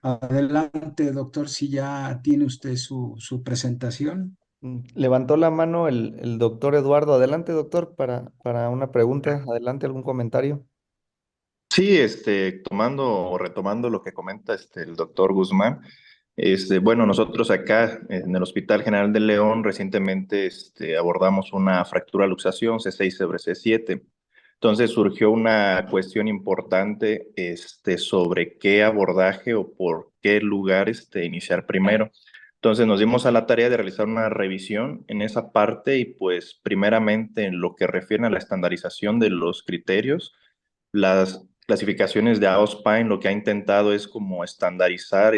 Speaker 1: Adelante, doctor, si ya tiene usted su presentación.
Speaker 4: Levantó la mano el doctor Eduardo. Adelante, doctor, para una pregunta. Adelante, algún comentario.
Speaker 5: Sí, tomando o retomando lo que comenta el doctor Guzmán, bueno, nosotros acá en el Hospital General de León recientemente abordamos una fractura luxación C6 sobre C7. Entonces surgió una cuestión importante sobre qué abordaje o por qué lugar iniciar primero. Entonces nos dimos a la tarea de realizar una revisión en esa parte y pues primeramente en lo que refiere a la estandarización de los criterios, las clasificaciones de Auspein lo que ha intentado es como estandarizar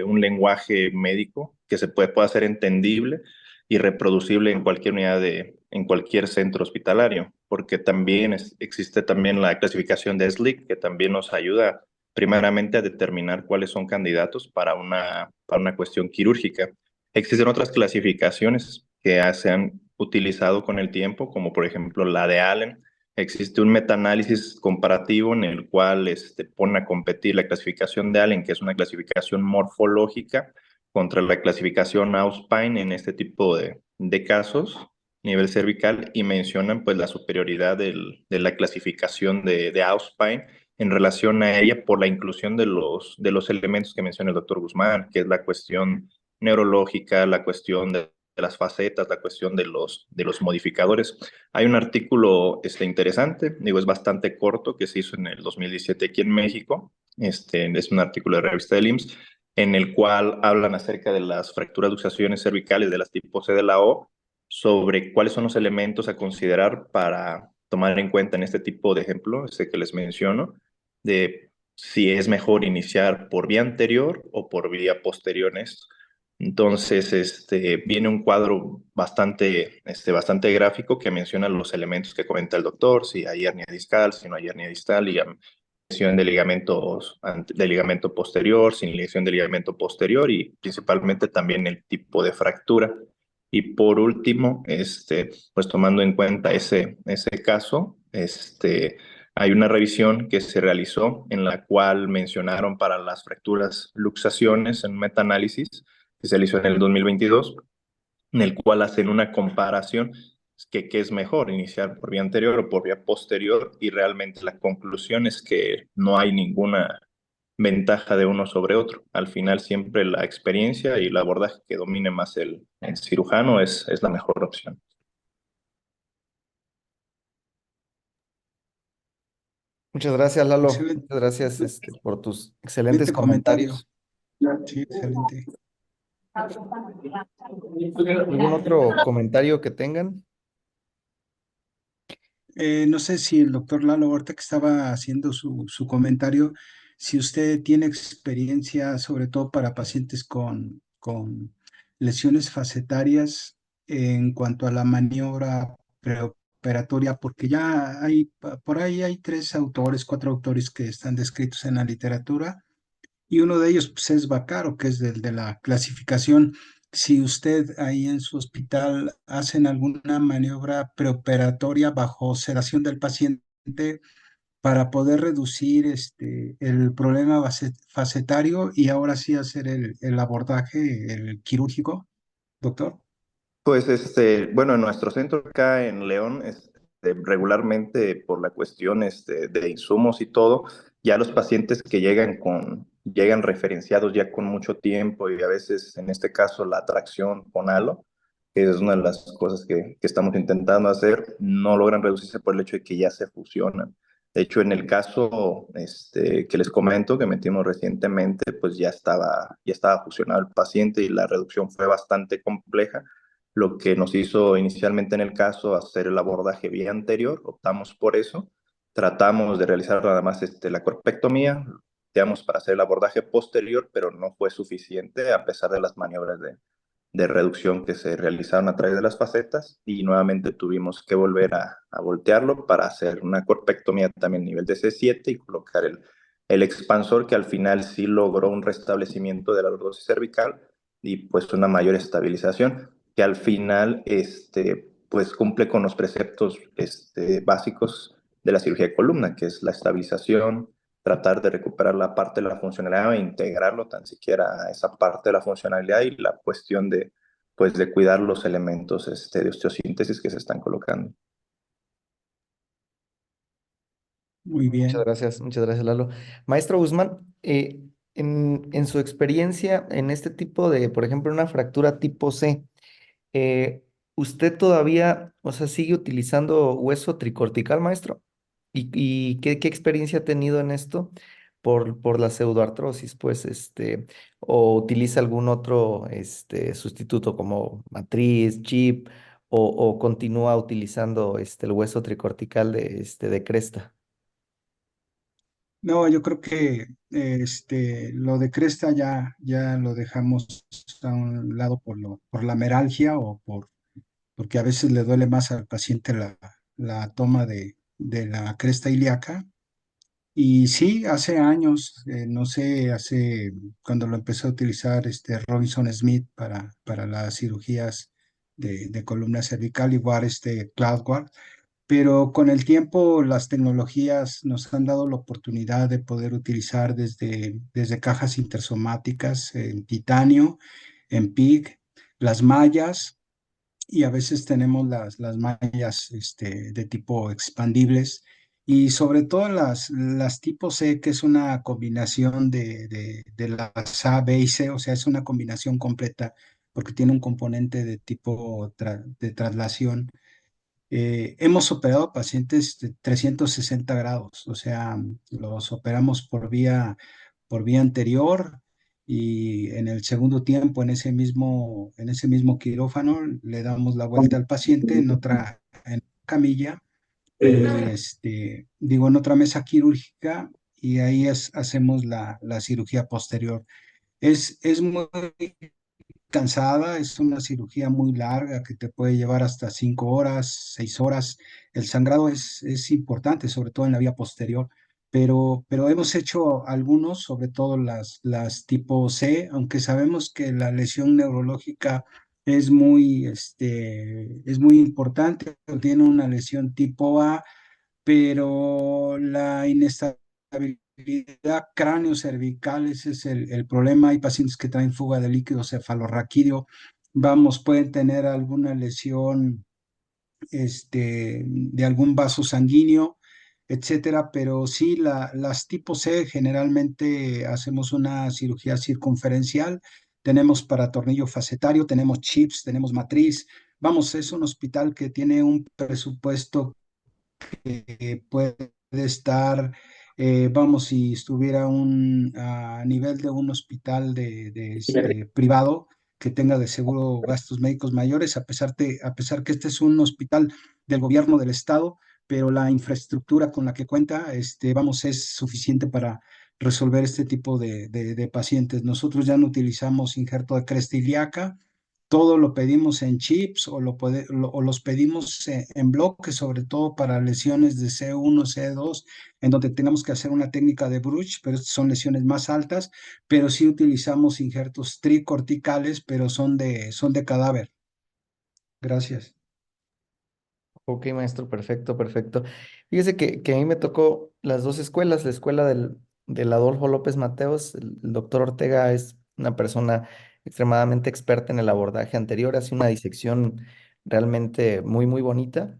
Speaker 5: un lenguaje médico que pueda ser entendible y reproducible en cualquier unidad en cualquier centro hospitalario, porque también existe también la clasificación de SLIC que también nos ayuda primeramente a determinar cuáles son candidatos para una cuestión quirúrgica. Existen otras clasificaciones que se han utilizado con el tiempo, como por ejemplo la de Allen. Existe un metaanálisis comparativo en el cual pone a competir la clasificación de Allen, que es una clasificación morfológica, contra la clasificación Auspein en este tipo de casos, nivel cervical, y mencionan pues la superioridad de la clasificación de Auspein en relación a ella por la inclusión de los elementos que menciona el doctor Guzmán, que es la cuestión neurológica, la cuestión de las facetas, la cuestión de los modificadores. Hay un artículo interesante, digo, es bastante corto, que se hizo en el 2017 aquí en México. Es un artículo de revista del IMSS, en el cual hablan acerca de las fracturas luxaciones cervicales de las tipo C de la O, sobre cuáles son los elementos a considerar para tomar en cuenta en este tipo de ejemplo, que les menciono, de si es mejor iniciar por vía anterior o por vía posterior en esto. Entonces, viene un cuadro bastante gráfico que menciona los elementos que comenta el doctor, si hay hernia discal, si no hay hernia distal, lesión de ligamento posterior, sin lesión de ligamento posterior y principalmente también el tipo de fractura. Y por último, pues tomando en cuenta ese caso, hay una revisión que se realizó en la cual mencionaron para las fracturas luxaciones en metaanálisis que se realizó en el 2022, en el cual hacen una comparación que qué es mejor, iniciar por vía anterior o por vía posterior, y realmente la conclusión es que no hay ninguna ventaja de uno sobre otro. Al final siempre la experiencia y el abordaje que domine más el cirujano es la mejor opción.
Speaker 4: Muchas gracias, Lalo.
Speaker 1: Excelente,
Speaker 4: Muchas gracias por tus excelentes
Speaker 1: excelente comentario.
Speaker 4: comentarios.
Speaker 1: Sí, excelente.
Speaker 4: ¿Algún otro comentario que tengan?
Speaker 1: No sé si el doctor Lalo, ahorita que estaba haciendo su comentario, si usted tiene experiencia, sobre todo para pacientes con lesiones facetarias en cuanto a la maniobra preoperatoria, porque ya hay, por ahí hay cuatro autores que están descritos en la literatura, y uno de ellos pues, es Vaccaro, que es del de la clasificación. Si usted ahí en su hospital hacen alguna maniobra preoperatoria bajo sedación del paciente para poder reducir el problema facetario y ahora sí hacer el abordaje, el quirúrgico, doctor.
Speaker 5: Pues bueno, en nuestro centro acá en León, regularmente por la cuestión de insumos y todo, ya los pacientes que llegan referenciados ya con mucho tiempo y a veces, en este caso, la atracción con halo, que es una de las cosas que estamos intentando hacer, no logran reducirse por el hecho de que ya se fusionan. De hecho, en el caso que les comento, que metimos recientemente, pues ya estaba fusionado el paciente y la reducción fue bastante compleja, lo que nos hizo inicialmente en el caso hacer el abordaje vía anterior, optamos por eso, tratamos de realizar nada más la corpectomía, optamos para hacer el abordaje posterior, pero no fue suficiente a pesar de las maniobras de reducción que se realizaron a través de las facetas y nuevamente tuvimos que volver a voltearlo para hacer una corpectomía también a nivel de C7 y colocar el expansor que al final sí logró un restablecimiento de la lordosis cervical y pues una mayor estabilización que al final pues cumple con los preceptos básicos de la cirugía de columna, que es la estabilización, tratar de recuperar la parte de la funcionalidad e integrarlo tan siquiera a esa parte de la funcionalidad y la cuestión pues, de cuidar los elementos de osteosíntesis que se están colocando.
Speaker 1: Muy bien.
Speaker 4: Muchas gracias, Lalo. Maestro Guzmán, en su experiencia en este tipo de, por ejemplo, una fractura tipo C, eh, ¿usted todavía, o sea, sigue utilizando hueso tricortical, maestro? ¿Y qué experiencia ha tenido en esto por la pseudoartrosis, pues, o utiliza algún otro, sustituto como matriz, chip, o continúa utilizando, el hueso tricortical de cresta?
Speaker 1: No, yo creo que lo de cresta ya lo dejamos a un lado por la meralgia o porque a veces le duele más al paciente la toma de la cresta ilíaca. Y sí, hace años, no sé, cuando lo empezó a utilizar Robinson Smith para las cirugías de columna cervical, igual CloudGuard, pero con el tiempo las tecnologías nos han dado la oportunidad de poder utilizar desde cajas intersomáticas en titanio, en PIC, las mallas, y a veces tenemos las mallas de tipo expandibles y sobre todo las tipo C, que es una combinación de las A, B y C, o sea, es una combinación completa porque tiene un componente de tipo de traslación. Hemos operado pacientes de 360 grados, o sea, los operamos por vía anterior y en el segundo tiempo, en ese mismo quirófano, le damos la vuelta al paciente en camilla y en otra mesa quirúrgica y ahí hacemos la cirugía posterior. Es muy cansada, es una cirugía muy larga que te puede llevar hasta 5 horas, 6 horas. El sangrado es importante, sobre todo en la vía posterior, pero hemos hecho algunos, sobre todo las tipo C, aunque sabemos que la lesión neurológica es muy importante, tiene una lesión tipo A, pero la inestabilidad cráneo-cervical, ese es el problema. Hay pacientes que traen fuga de líquido cefalorraquídeo, vamos, pueden tener alguna lesión de algún vaso sanguíneo, etcétera, pero sí, las tipo C generalmente hacemos una cirugía circunferencial, tenemos para tornillo facetario, tenemos chips, tenemos matriz, vamos, es un hospital que tiene un presupuesto puede estar, vamos, si estuviera a nivel de un hospital privado que tenga de seguro gastos médicos mayores, a pesar que este es un hospital del gobierno del estado, pero la infraestructura con la que cuenta, vamos, es suficiente para resolver este tipo de pacientes. Nosotros ya no utilizamos injerto de cresta ilíaca, todo lo pedimos en chips o los pedimos en bloques, sobre todo para lesiones de C1, C2, en donde tenemos que hacer una técnica de Bruch, pero estas son lesiones más altas, pero sí utilizamos injertos tricorticales, pero son de cadáver. Gracias.
Speaker 4: Ok, maestro, perfecto, perfecto. Fíjese que a mí me tocó las dos escuelas, la escuela del Adolfo López Mateos. El doctor Ortega es una persona extremadamente experta en el abordaje anterior, hace una disección realmente muy, muy bonita.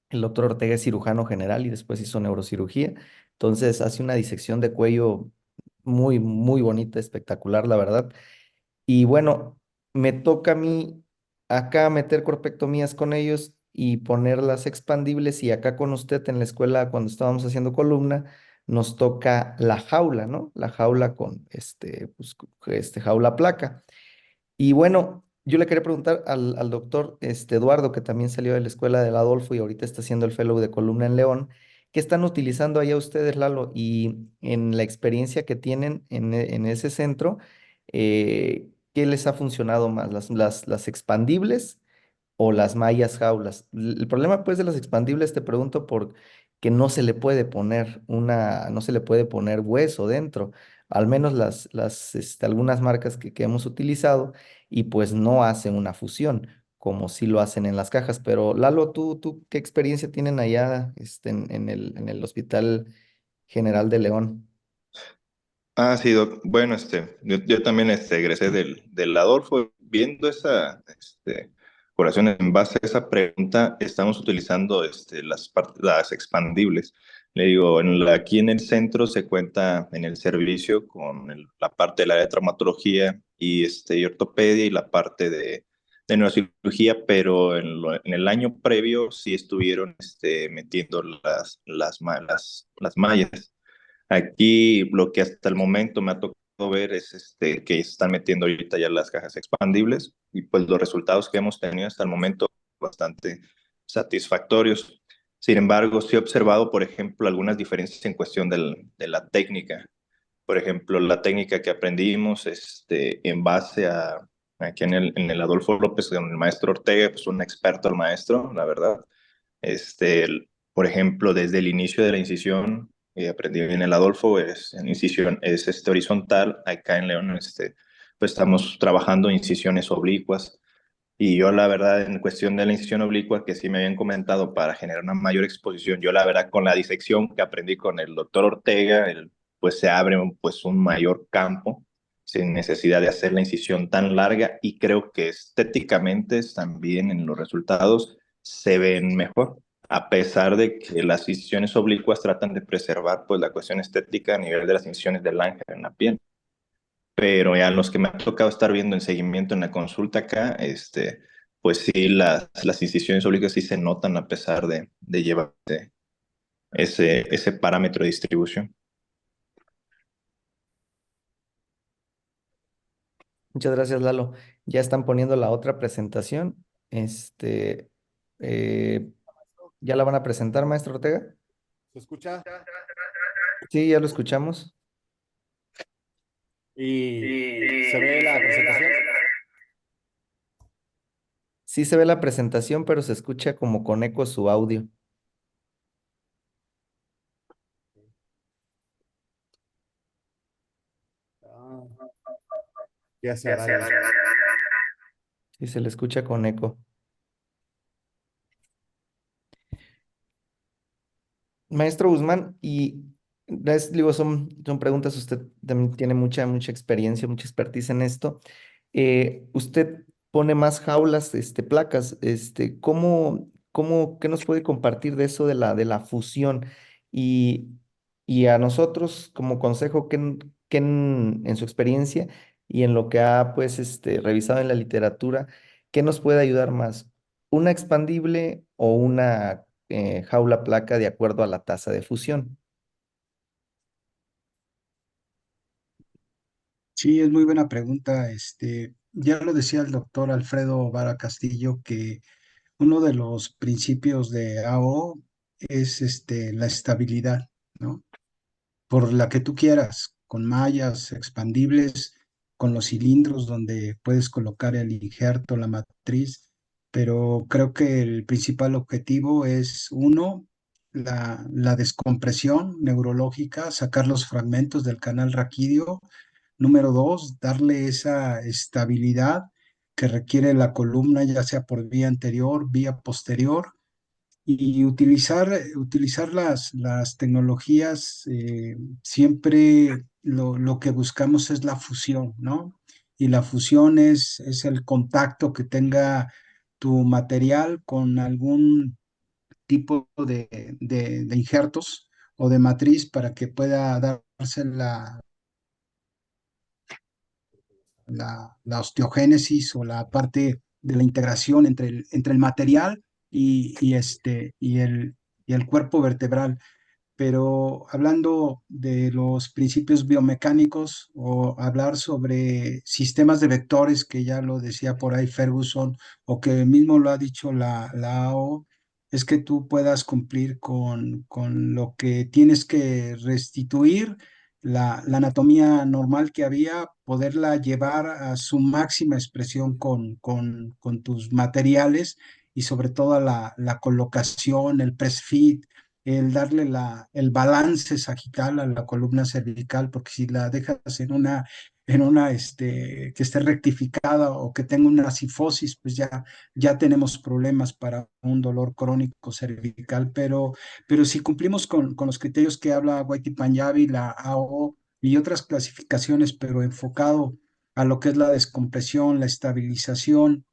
Speaker 4: El doctor Ortega es cirujano general y después hizo neurocirugía, entonces hace una disección de cuello muy, muy bonita, espectacular, la verdad. Y bueno, me toca a mí acá meter corpectomías con ellos y ponerlas expandibles y acá con usted en la escuela cuando estábamos haciendo columna nos toca la jaula, ¿no? La jaula con pues, jaula placa. Y bueno, yo le quería preguntar al doctor Eduardo, que también salió de la escuela del Adolfo y ahorita está haciendo el fellow de columna en León, ¿qué están utilizando allá ustedes, Lalo? Y en la experiencia que tienen en ese centro, ¿qué les ha funcionado más? ¿Las expandibles o las mallas jaulas? El problema pues de las expandibles, te pregunto, por que no se le puede poner no se le puede poner hueso dentro, al menos algunas marcas que hemos utilizado y pues no hacen una fusión como sí lo hacen en las cajas. Pero Lalo, ¿tú qué experiencia tienen allá en el Hospital General de León?
Speaker 5: Ah, sí, Doc. Bueno, yo también egresé del Adolfo. Viendo esa curación en base a esa pregunta, estamos utilizando las expandibles. Le digo, aquí en el centro se cuenta en el servicio con la parte del área de traumatología y ortopedia y la parte de neurocirugía, pero en el año previo sí estuvieron metiendo las mallas. Aquí lo que hasta el momento me ha tocado ver es que están metiendo ahorita ya las cajas expandibles y pues los resultados que hemos tenido hasta el momento bastante satisfactorios. Sin embargo, sí he observado, por ejemplo, algunas diferencias en cuestión de la técnica. Por ejemplo, la técnica que aprendimos en base a aquí en el Adolfo López, con el maestro Ortega, pues un experto el maestro, la verdad. Por ejemplo, desde el inicio de la incisión, aprendí bien el Adolfo, en incisión es horizontal, acá en León pues estamos trabajando incisiones oblicuas. Y yo la verdad, en cuestión de la incisión oblicua, que sí me habían comentado para generar una mayor exposición, yo la verdad con la disección que aprendí con el doctor Ortega, pues se abre pues un mayor campo sin necesidad de hacer la incisión tan larga y creo que estéticamente también en los resultados se ven mejor, a pesar de que las incisiones oblicuas tratan de preservar pues la cuestión estética a nivel de las incisiones del ángel en la piel. Pero ya los que me ha tocado estar viendo en seguimiento en la consulta acá, pues sí, las incisiones oblicuas sí se notan a pesar de llevar ese parámetro de distribución.
Speaker 4: Muchas gracias, Lalo. Ya están poniendo la otra presentación. Eh, ¿Ya la van a presentar, maestro Ortega?
Speaker 3: ¿Se escucha?
Speaker 4: Sí, ya lo escuchamos.
Speaker 3: ¿Y se ve la presentación?
Speaker 4: Sí se ve la presentación, pero se escucha como con eco su audio.
Speaker 3: Ah, ya se hará. Ya.
Speaker 4: Sí, se le escucha con eco. Maestro Guzmán, y digo, son preguntas, usted también tiene mucha experiencia, mucha expertise en esto. Usted pone más jaulas, placas, qué nos puede compartir de eso de la fusión? Y, y a nosotros, como consejo, en su experiencia y en lo que ha, pues, revisado en la literatura, ¿qué nos puede ayudar más? ¿Una expandible o una jaula placa de acuerdo a la tasa de fusión?
Speaker 1: Sí, es muy buena pregunta. Ya lo decía el doctor Alfredo Vara Castillo, que uno de los principios de AO es la estabilidad, ¿no? Por la que tú quieras, con mallas expandibles. con los cilindros donde puedes colocar el injerto, la matriz, pero creo que el principal objetivo es, uno, la descompresión neurológica, sacar los fragmentos del canal raquídeo. Número dos, darle esa estabilidad que requiere la columna, ya sea por vía anterior, vía posterior, y utilizar las tecnologías. Siempre lo que buscamos es la fusión, ¿no? Y la fusión es el contacto que tenga tu material con algún tipo de injertos o de matriz para que pueda darse la osteogénesis o la parte de la integración entre el material y el cuerpo vertebral. Pero hablando de los principios biomecánicos o hablar sobre sistemas de vectores, que ya lo decía por ahí Ferguson, o que mismo lo ha dicho la AO, es que tú puedas cumplir con lo que tienes que restituir, la anatomía normal que había, poderla llevar a su máxima expresión con tus materiales, y sobre todo la colocación, el press fit, el darle el balance sagital a la columna cervical, porque si la dejas que esté rectificada o que tenga una cifosis, pues ya tenemos problemas para un dolor crónico cervical. Pero si cumplimos con los criterios que habla Whitey Panjabi, la AO y otras clasificaciones, pero enfocado a lo que es la descompresión, la estabilización,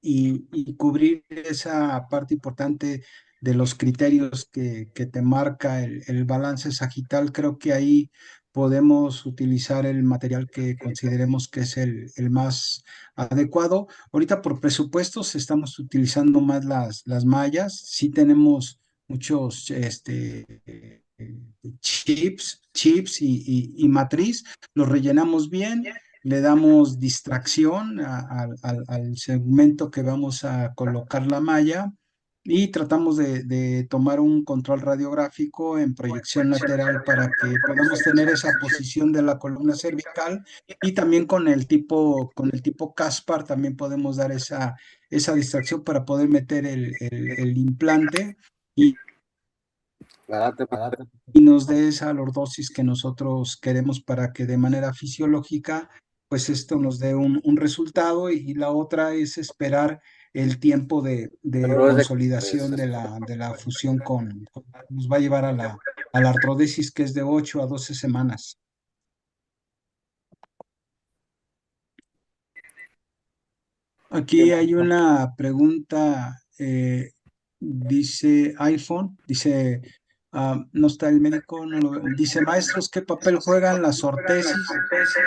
Speaker 1: y cubrir esa parte importante de los criterios que te marca el balance sagital, creo que ahí podemos utilizar el material que consideremos que es el más adecuado. Ahorita por presupuestos estamos utilizando más las mallas. Sí tenemos muchos chips y matriz, los rellenamos bien, le damos distracción al segmento que vamos a colocar la malla, y tratamos de tomar un control radiográfico en proyección lateral para que podamos tener esa posición de la columna cervical. Y también con el tipo Caspar también podemos dar esa distracción para poder meter el implante
Speaker 3: Adelante,
Speaker 1: y nos dé esa lordosis que nosotros queremos, para que de manera fisiológica, pues esto nos dé un resultado. Y la otra es esperar el tiempo de
Speaker 3: pero es de
Speaker 1: consolidación de la fusión nos va a llevar a la artrodesis, que es de 8 a 12 semanas. Aquí hay una pregunta, dice iPhone, dice, no está el médico, dice, maestros, ¿qué papel juegan las ortesis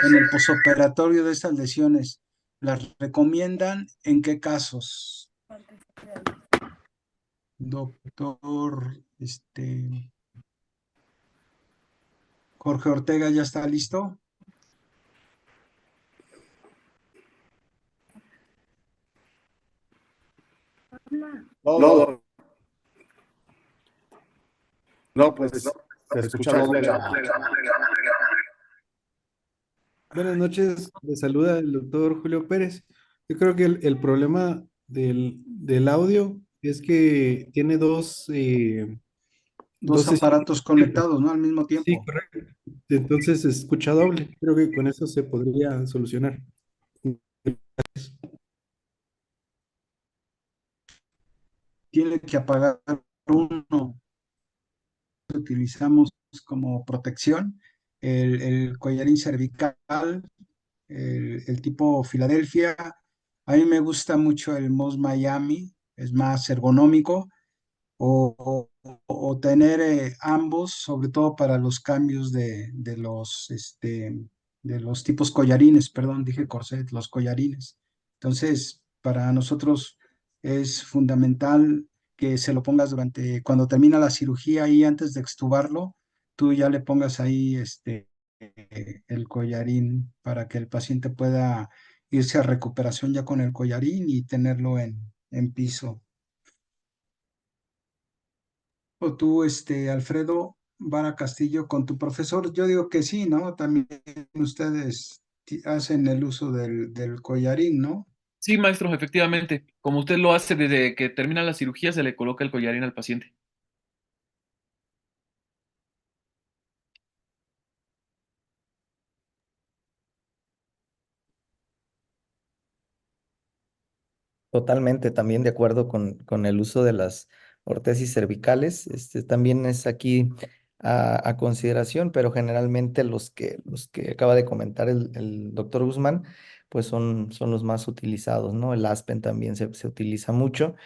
Speaker 1: en el posoperatorio de estas lesiones? ¿Las recomiendan? ¿En qué casos? Doctor, Jorge Ortega, ¿ya está listo?
Speaker 3: no, no, pues se escucha doble
Speaker 6: Buenas noches, le saluda el doctor Julio Pérez. Yo creo que el problema del audio es que tiene dos
Speaker 1: Dos
Speaker 6: sesiones.
Speaker 1: aparatos conectados, ¿no? Al mismo
Speaker 6: Sí,
Speaker 1: tiempo.
Speaker 6: correcto. Entonces se escucha doble. Creo que con eso se podría solucionar.
Speaker 1: Tiene que apagar uno. Utilizamos como protección el collarín cervical, el tipo Filadelfia. A mí me gusta mucho el Moss Miami, es más ergonómico, o tener ambos, sobre todo para los cambios de los tipos collarines, perdón, dije corset, los collarines. Entonces, para nosotros es fundamental que se lo pongas cuando termina la cirugía, y antes de extubarlo, tú ya le pongas ahí el collarín, para que el paciente pueda irse a recuperación ya con el collarín y tenerlo en piso. O tú, Alfredo Vara Castillo, con tu profesor, yo digo que sí, ¿no? También ustedes hacen el uso del collarín, ¿no?
Speaker 2: Sí, maestro, efectivamente. Como usted lo hace desde que termina la cirugía, se le coloca el collarín al paciente.
Speaker 4: Totalmente, también de acuerdo con el uso de las órtesis cervicales. También es aquí a consideración, pero generalmente los que acaba de comentar el doctor Guzmán, pues son los más utilizados, ¿no? El Aspen también se utiliza mucho,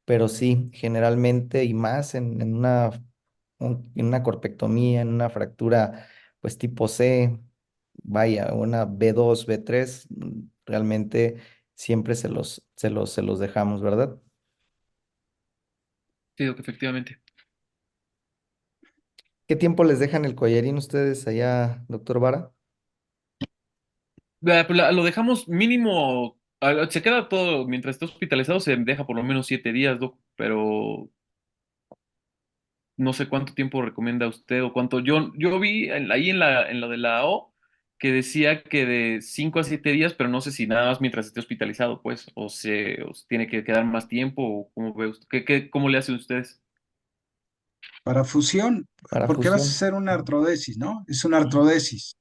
Speaker 4: pero sí, generalmente y más en una corpectomía, en una fractura, pues tipo C, vaya, una B2 B3 realmente siempre se los dejamos, ¿verdad?
Speaker 2: Sí, doc, efectivamente.
Speaker 4: ¿Qué tiempo les dejan el collarín ustedes allá, doctor Vara?
Speaker 2: Pues lo dejamos mínimo, se queda todo, mientras esté hospitalizado, se deja por lo menos 7 días, doc, pero no sé cuánto tiempo recomienda usted o cuánto. Yo vi ahí en lo de la O que decía que de 5 a 7 días, pero no sé si nada más mientras esté hospitalizado, pues, o se tiene que quedar más tiempo, o cómo ve usted, cómo le hacen ustedes.
Speaker 1: Para fusión,
Speaker 4: Para
Speaker 1: porque vas a
Speaker 4: fusión.
Speaker 1: hacer una artrodesis, ¿no? Es una artrodesis.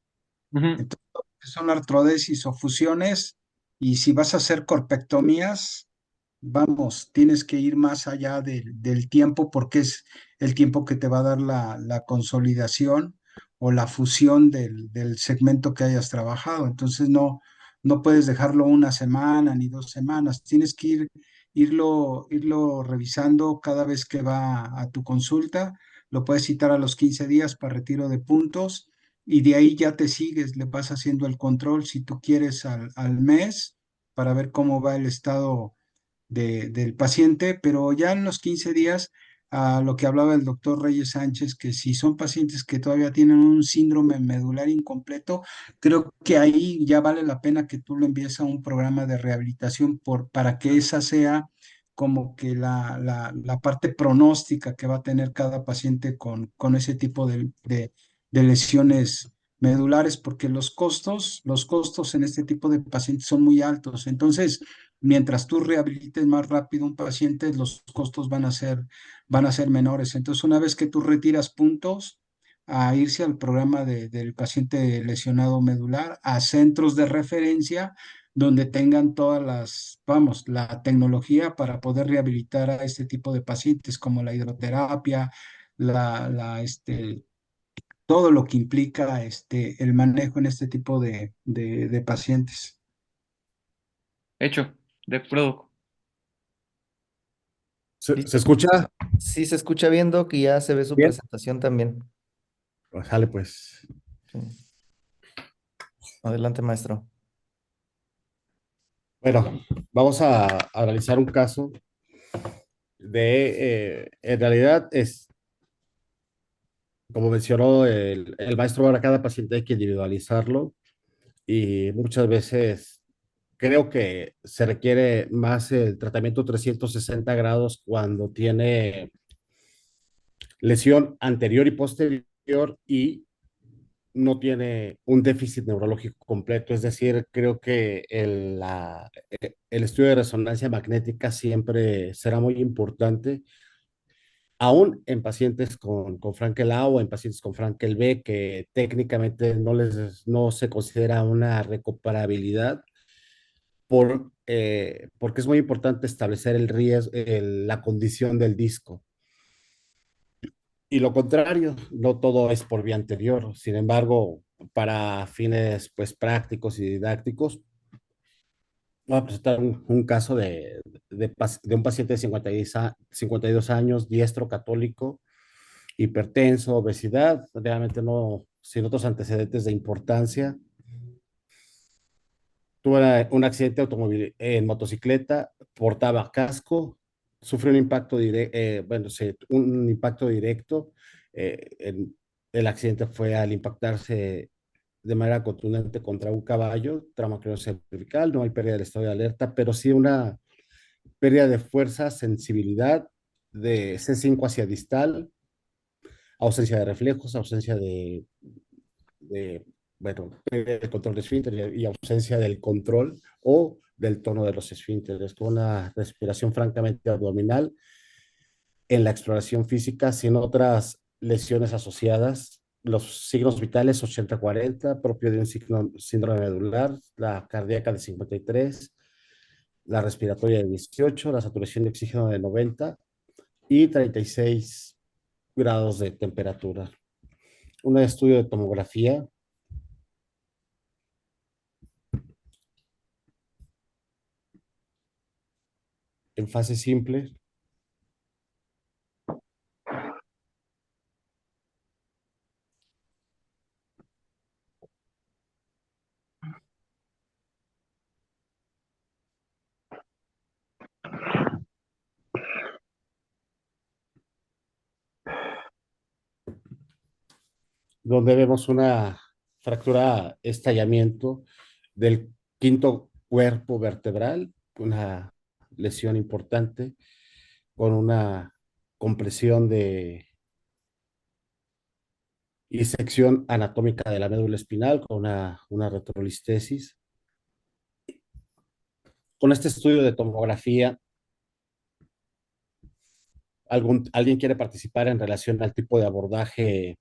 Speaker 2: Ujú.
Speaker 1: Entonces, son artrodesis o fusiones, y si vas a hacer corpectomías, vamos, tienes que ir más allá del tiempo porque es el tiempo que te va a dar la consolidación o la fusión del segmento que hayas trabajado. Entonces no puedes dejarlo una semana ni 2 semanas. Tienes que irlo revisando cada vez que va a tu consulta. Lo puedes citar a los 15 días para retiro de puntos y de ahí ya te sigues, le vas haciendo el control si tú quieres al mes para ver cómo va el estado del paciente, pero ya en los 15 días, a lo que hablaba el doctor Reyes Sánchez, que si son pacientes que todavía tienen un síndrome medular incompleto, creo que ahí ya vale la pena que tú lo envíes a un programa de rehabilitación para que esa sea como que la parte pronóstica que va a tener cada paciente con ese tipo de lesiones medulares, porque los costos en este tipo de pacientes son muy altos. Entonces, mientras tú rehabilites más rápido un paciente, los costos van a ser menores. Entonces, una vez que tú retiras puntos, a irse al programa del paciente lesionado medular, a centros de referencia donde tengan vamos, la tecnología para poder rehabilitar a este tipo de pacientes, como la hidroterapia, todo lo que implica el manejo en este tipo de pacientes.
Speaker 2: Hecho, de acuerdo.
Speaker 4: Sí,
Speaker 3: ¿Se escucha?
Speaker 4: sí se escucha bien, Doc, y ya se ve su
Speaker 3: Bien.
Speaker 4: presentación también.
Speaker 3: Pues, sale pues.
Speaker 4: Sí. Adelante, maestro.
Speaker 3: Bueno, vamos a analizar un caso en realidad es, como mencionó el maestro, para cada paciente hay que individualizarlo y muchas veces creo que se requiere más el tratamiento 360 grados cuando tiene lesión anterior y posterior y no tiene un déficit neurológico completo. Es decir, creo que el estudio de resonancia magnética siempre será muy importante, aún en pacientes con Frankel A o en pacientes con Frankel B, que técnicamente no se considera una recuperabilidad porque es muy importante establecer el riesgo, la condición del disco. Y lo contrario, no todo es por vía anterior. Sin embargo, para fines pues, prácticos y didácticos, voy a presentar un caso de un paciente de 52 años, diestro católico, hipertenso, obesidad, realmente no, sin otros antecedentes de importancia. Tuvo un accidente automóvil en motocicleta, portaba casco, sufrió un impacto directo, bueno, un impacto directo. El accidente fue al impactarse de manera contundente contra un caballo, trauma craneocervical, no hay pérdida del estado de alerta, pero sí una pérdida de fuerza, sensibilidad de C5 hacia distal, ausencia de reflejos, ausencia de bueno, el control de esfínter y ausencia del control o del tono de los esfínteres, con una respiración francamente abdominal en la exploración física, sin otras lesiones asociadas. Los signos vitales 80-40, propio de un síndrome medular, la cardíaca de 53, la respiratoria de 18, la saturación de oxígeno de 90 y 36 grados de temperatura. Un estudio de tomografía en fase simple, donde vemos una fractura estallamiento del quinto cuerpo vertebral, una lesión importante con una compresión y sección anatómica de la médula espinal con una retrolistesis. Con este estudio de tomografía, ¿alguien quiere participar en relación al tipo de abordaje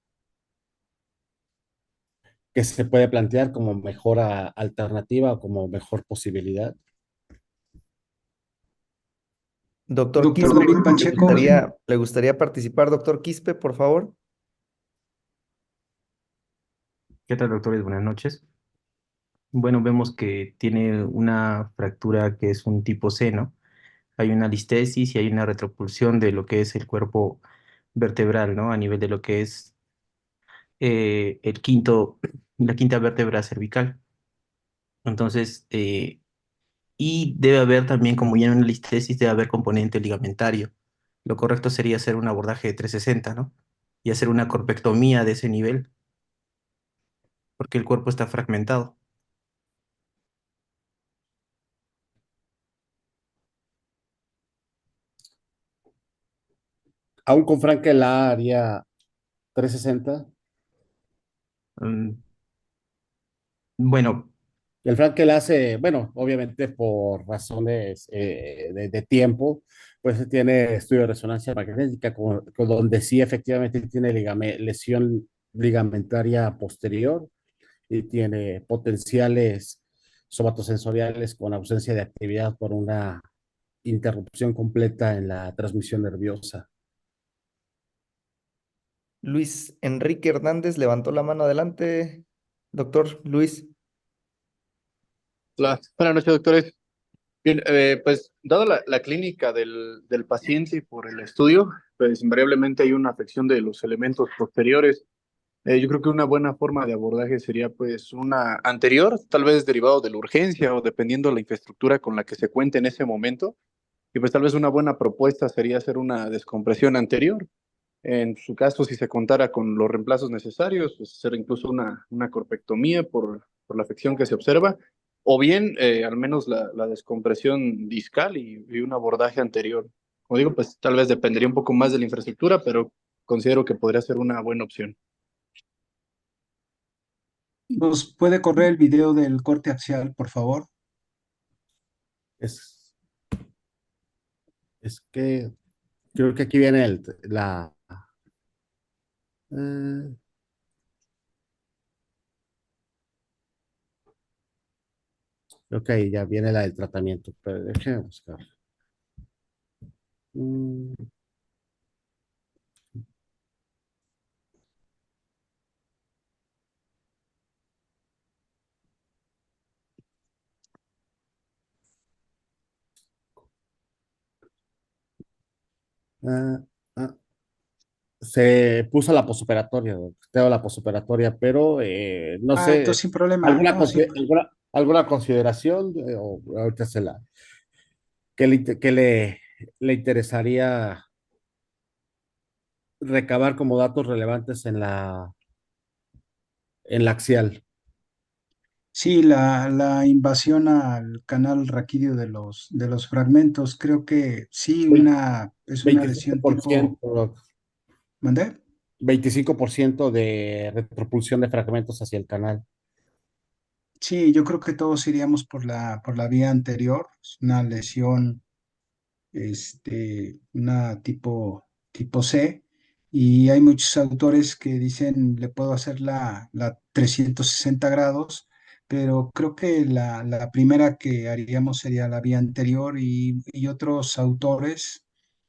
Speaker 3: que se puede plantear como mejor alternativa o como mejor posibilidad?
Speaker 4: Doctor
Speaker 1: Doctor
Speaker 4: Quispe,
Speaker 1: David Pacheco.
Speaker 4: le gustaría participar, doctor Quispe, por favor?
Speaker 7: ¿Qué tal, doctores? Buenas noches. Bueno, vemos que tiene una fractura que es un tipo C, ¿no? Hay una listesis y hay una retropulsión de lo que es el cuerpo vertebral, ¿no? A nivel de lo que es el la quinta vértebra cervical. Entonces, y debe haber también, como ya en una listesis, debe haber componente ligamentario. Lo correcto sería hacer un abordaje de 360, ¿no? Y hacer una corpectomía de ese nivel, porque el cuerpo está fragmentado.
Speaker 3: Aún con Frankel la haría 360.
Speaker 7: Mm, Bueno,
Speaker 3: El Frankel hace, bueno, obviamente por razones de tiempo, pues tiene estudio de resonancia magnética, donde sí efectivamente tiene lesión ligamentaria posterior y tiene potenciales somatosensoriales con ausencia de actividad por una interrupción completa en la transmisión nerviosa.
Speaker 4: Luis Enrique Hernández levantó la mano adelante. Doctor Luis.
Speaker 8: Hola, buenas noches, doctores. Bien, pues dado la clínica del paciente y por el estudio, pues invariablemente hay una afección de los elementos posteriores. Yo creo que una buena forma de abordaje sería pues una anterior, tal vez derivado de la urgencia o dependiendo de la infraestructura con la que se cuente en ese momento. Y pues tal vez una buena propuesta sería hacer una descompresión anterior. En su caso, si se contara con los reemplazos necesarios, pues hacer incluso una corpectomía por la afección que se observa, o bien al menos la descompresión discal y un abordaje anterior. Como digo, pues tal vez dependería un poco más de la infraestructura, pero considero que podría ser una buena opción.
Speaker 1: ¿Nos puede correr el video del corte axial, por favor?
Speaker 3: Es, es que creo que aquí viene eh, creo que ahí ya viene la del tratamiento, pero déjeme buscar. Mm, ah, ah, Se puso la posoperatoria, tengo la posoperatoria, pero no
Speaker 1: Ah,
Speaker 3: sé,
Speaker 1: entonces sin problema. No, sí.
Speaker 3: alguna consideración o ahorita le interesaría recabar como datos relevantes en la axial.
Speaker 1: Sí, la invasión al canal raquídeo de los fragmentos, creo que sí, es una lesión tipo,
Speaker 3: 25%,
Speaker 1: ¿mandé?
Speaker 3: 25% de retropulsión de fragmentos hacia el canal.
Speaker 1: Sí, yo creo que todos iríamos por la vía anterior, es una lesión, una tipo C, y hay muchos autores que dicen le puedo hacer la 360 grados, pero creo que la primera que haríamos sería la vía anterior y otros autores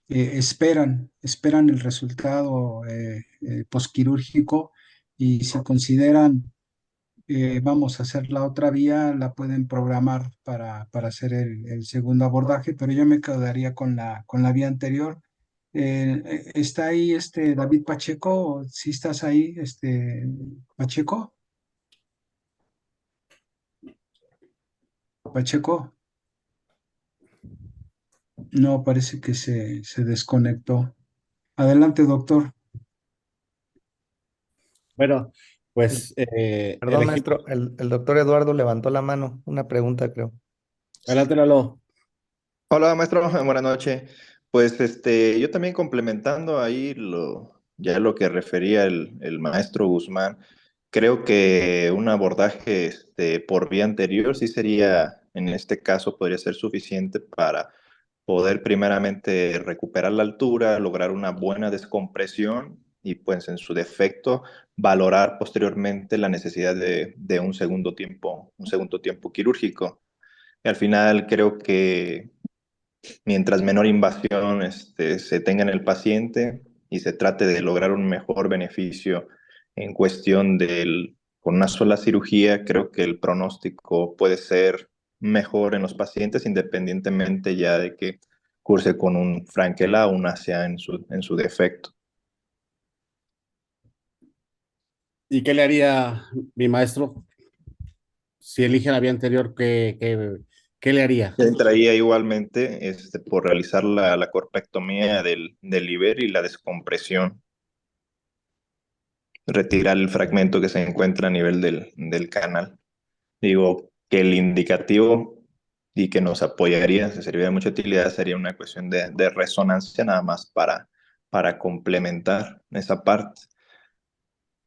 Speaker 1: esperan el resultado posquirúrgico y si consideran vamos a hacer la otra vía, la pueden programar para hacer el segundo abordaje, pero yo me quedaría con la vía anterior. ¿Está ahí David Pacheco? ¿Sí estás ahí, Pacheco? Pacheco, no, parece que se desconectó. Adelante, doctor.
Speaker 3: Bueno,
Speaker 4: El-
Speaker 3: pues
Speaker 4: Perdón,
Speaker 3: elegimos.
Speaker 4: maestro, el doctor Eduardo levantó la mano. Una pregunta, creo.
Speaker 3: Adelante, Lalo.
Speaker 5: Hola, maestro, buenas noches. Pues yo también complementando ahí ya lo que refería el maestro Guzmán, creo que un abordaje por vía anterior sí sería, en este caso, podría ser suficiente para poder primeramente recuperar la altura, lograr una buena descompresión y pues en su defecto valorar posteriormente la necesidad de un segundo tiempo quirúrgico. Y al final creo que mientras menor invasión se tenga en el paciente y se trate de lograr un mejor beneficio en cuestión con una sola cirugía, creo que el pronóstico puede ser mejor en los pacientes independientemente ya de que curse con un Frankel-A o un ACA en su defecto.
Speaker 3: ¿Y qué le haría mi maestro si elige la vía anterior? ¿Qué le haría?
Speaker 5: Entraría igualmente por realizar la corpectomía del liver y la descompresión, retirar el fragmento que se encuentra a nivel del canal. Digo que el indicativo y que nos apoyaría, se serviría de mucha utilidad, sería una cuestión de resonancia nada más para complementar esa parte.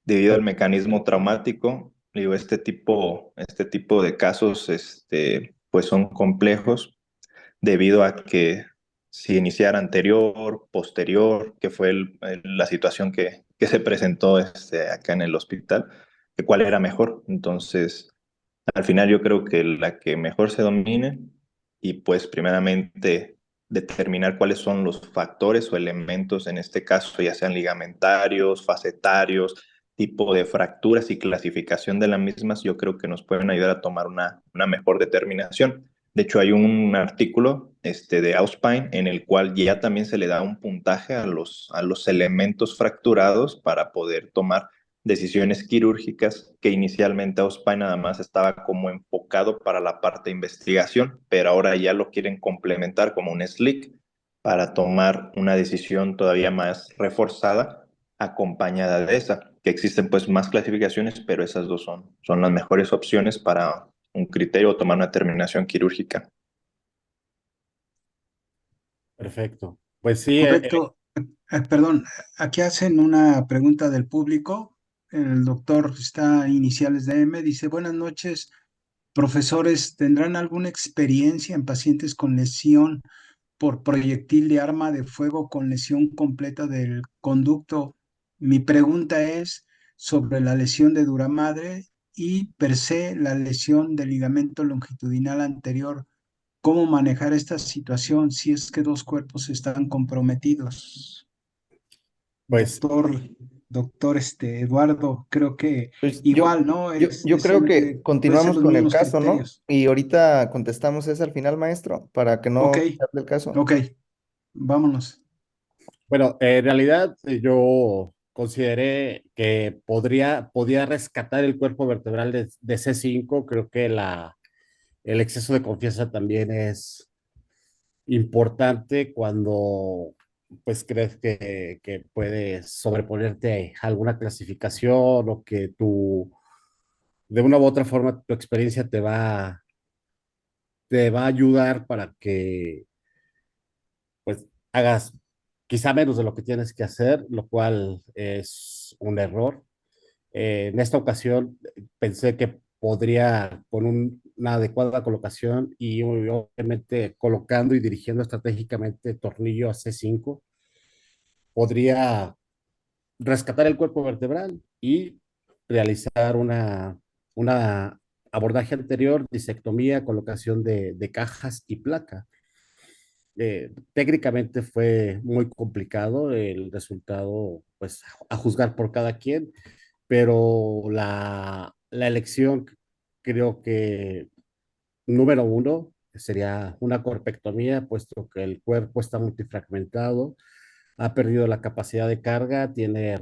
Speaker 5: Debido al mecanismo traumático, digo, este tipo de casos pues son complejos debido a que si iniciara anterior, posterior, que fue la situación que se presentó acá en el hospital, que cuál era mejor. Entonces, al final yo creo que la que mejor se domine y pues primeramente determinar cuáles son los factores o elementos, en este caso ya sean ligamentarios, facetarios, tipo de fracturas y clasificación de las mismas, yo creo que nos pueden ayudar a tomar una mejor determinación. De hecho, hay un artículo de Auspein en el cual ya también se le da un puntaje a los elementos fracturados para poder tomar decisiones quirúrgicas que inicialmente Auspein nada más estaba como enfocado para la parte de investigación, pero ahora ya lo quieren complementar como un SLIC para tomar una decisión todavía más reforzada acompañada de esa, que existen pues más clasificaciones, pero esas dos son las mejores opciones para un criterio o tomar una determinación quirúrgica.
Speaker 3: Perfecto. Pues sí,
Speaker 1: Correcto. Perdón, aquí hacen una pregunta del público. El doctor está iniciales de M, dice, buenas noches, profesores, ¿tendrán alguna experiencia en pacientes con lesión por proyectil de arma de fuego con lesión completa del conducto? Mi pregunta es sobre la lesión de dura madre y per se la lesión del ligamento longitudinal anterior. ¿Cómo manejar esta situación si es que dos cuerpos están comprometidos?
Speaker 3: pues
Speaker 1: Doctor, doctor Eduardo, creo que
Speaker 4: Pues
Speaker 1: igual, ¿no?
Speaker 4: yo creo que
Speaker 1: Puede ser
Speaker 4: continuamos
Speaker 1: los
Speaker 4: con el
Speaker 1: mismos
Speaker 4: caso, ¿no?
Speaker 1: criterios.
Speaker 4: Y ahorita contestamos ese al final, maestro, para que
Speaker 1: Ok,
Speaker 4: no tarde el caso.
Speaker 1: ok, vámonos.
Speaker 3: bueno, en realidad yo consideré que podía rescatar el cuerpo vertebral de C5. Creo que el exceso de confianza también es importante cuando pues crees que puedes sobreponerte a alguna clasificación o que de una u otra forma, tu experiencia te va a ayudar para que pues hagas quizá menos de lo que tienes que hacer, lo cual es un error. En esta ocasión pensé que podría, con una adecuada colocación y obviamente colocando y dirigiendo estratégicamente tornillo a C5, podría rescatar el cuerpo vertebral y realizar una abordaje anterior, disectomía, colocación de cajas y placa. Técnicamente fue muy complicado el resultado, pues a juzgar por cada quien, pero la elección creo que número uno sería una corpectomía, puesto que el cuerpo está multifragmentado, ha perdido la capacidad de carga, tiene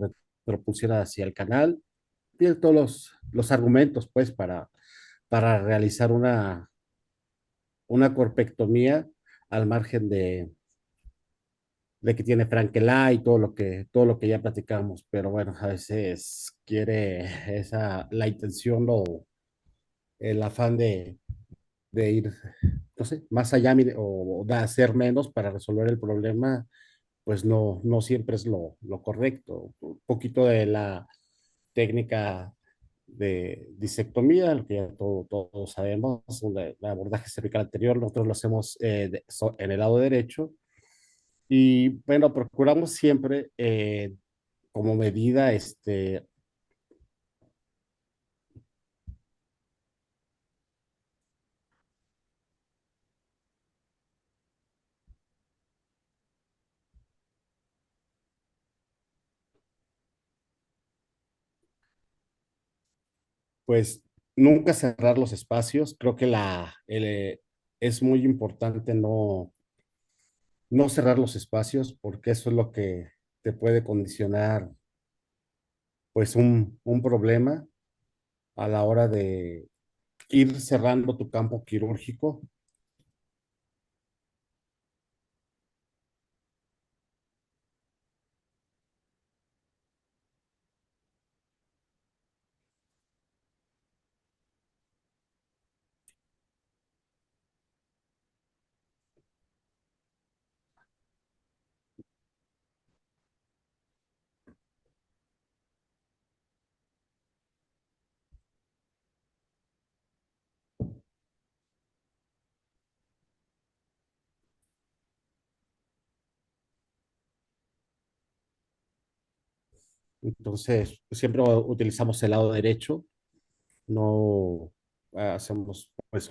Speaker 3: retropulsión hacia el canal, tiene todos los argumentos pues para realizar una corpectomía al margen de que tiene Frankelá y todo lo que ya platicamos, pero bueno, a veces quiere la intención o el afán de ir, no sé, más allá o de hacer menos para resolver el problema, pues no siempre es lo correcto. Un poquito de la técnica de disectomía, lo que ya todos sabemos, el abordaje cervical anterior, nosotros lo hacemos en el lado derecho y bueno, procuramos siempre como medida, pues nunca cerrar los espacios. Creo que es muy importante no cerrar los espacios porque eso es lo que te puede condicionar pues un problema a la hora de ir cerrando tu campo quirúrgico. Entonces, siempre utilizamos el lado derecho, no hacemos pues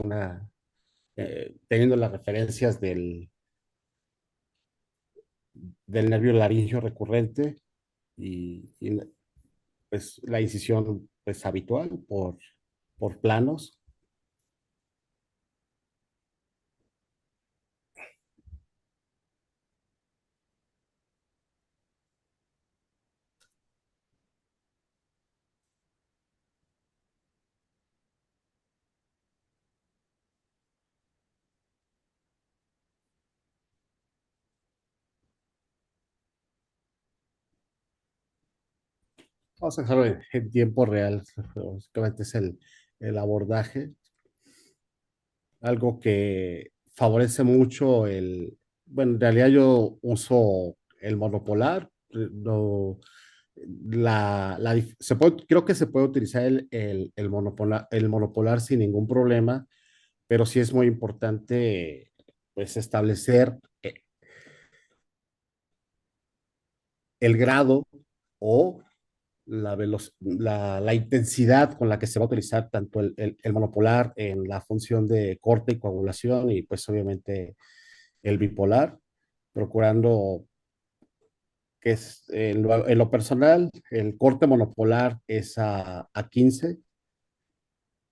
Speaker 3: teniendo las referencias del nervio laringio recurrente y pues la incisión pues habitual por planos. Vamos a dejarlo en tiempo real, básicamente es el abordaje, algo que favorece mucho bueno, en realidad yo uso el monopolar, no, creo que se puede utilizar el monopolar sin ningún problema, pero sí es muy importante pues establecer el grado o la intensidad con la que se va a utilizar tanto el monopolar en la función de corte y coagulación y pues obviamente el bipolar, procurando que es en lo personal, el corte monopolar es a 15,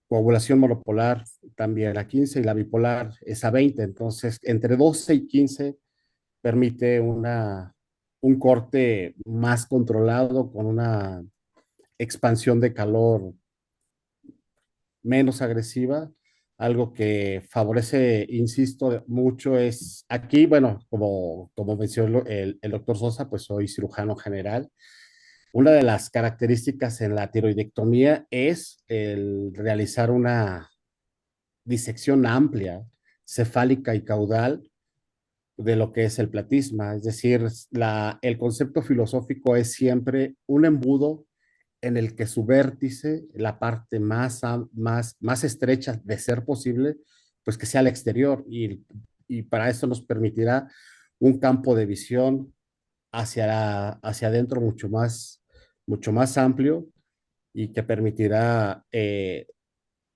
Speaker 3: coagulación monopolar también a 15 y la bipolar es a 20. Entonces, entre 12 y 15 permite un corte más controlado con una expansión de calor menos agresiva. Algo que favorece, insisto, mucho es aquí, bueno, como mencionó el doctor Sosa, pues soy cirujano general. Una de las características en la tiroidectomía es el realizar una disección amplia, cefálica y caudal de lo que es el platisma. Es decir, el concepto filosófico es siempre un embudo en el que su vértice, la parte más estrecha de ser posible, pues que sea al exterior y para eso nos permitirá un campo de visión hacia adentro mucho más amplio y que permitirá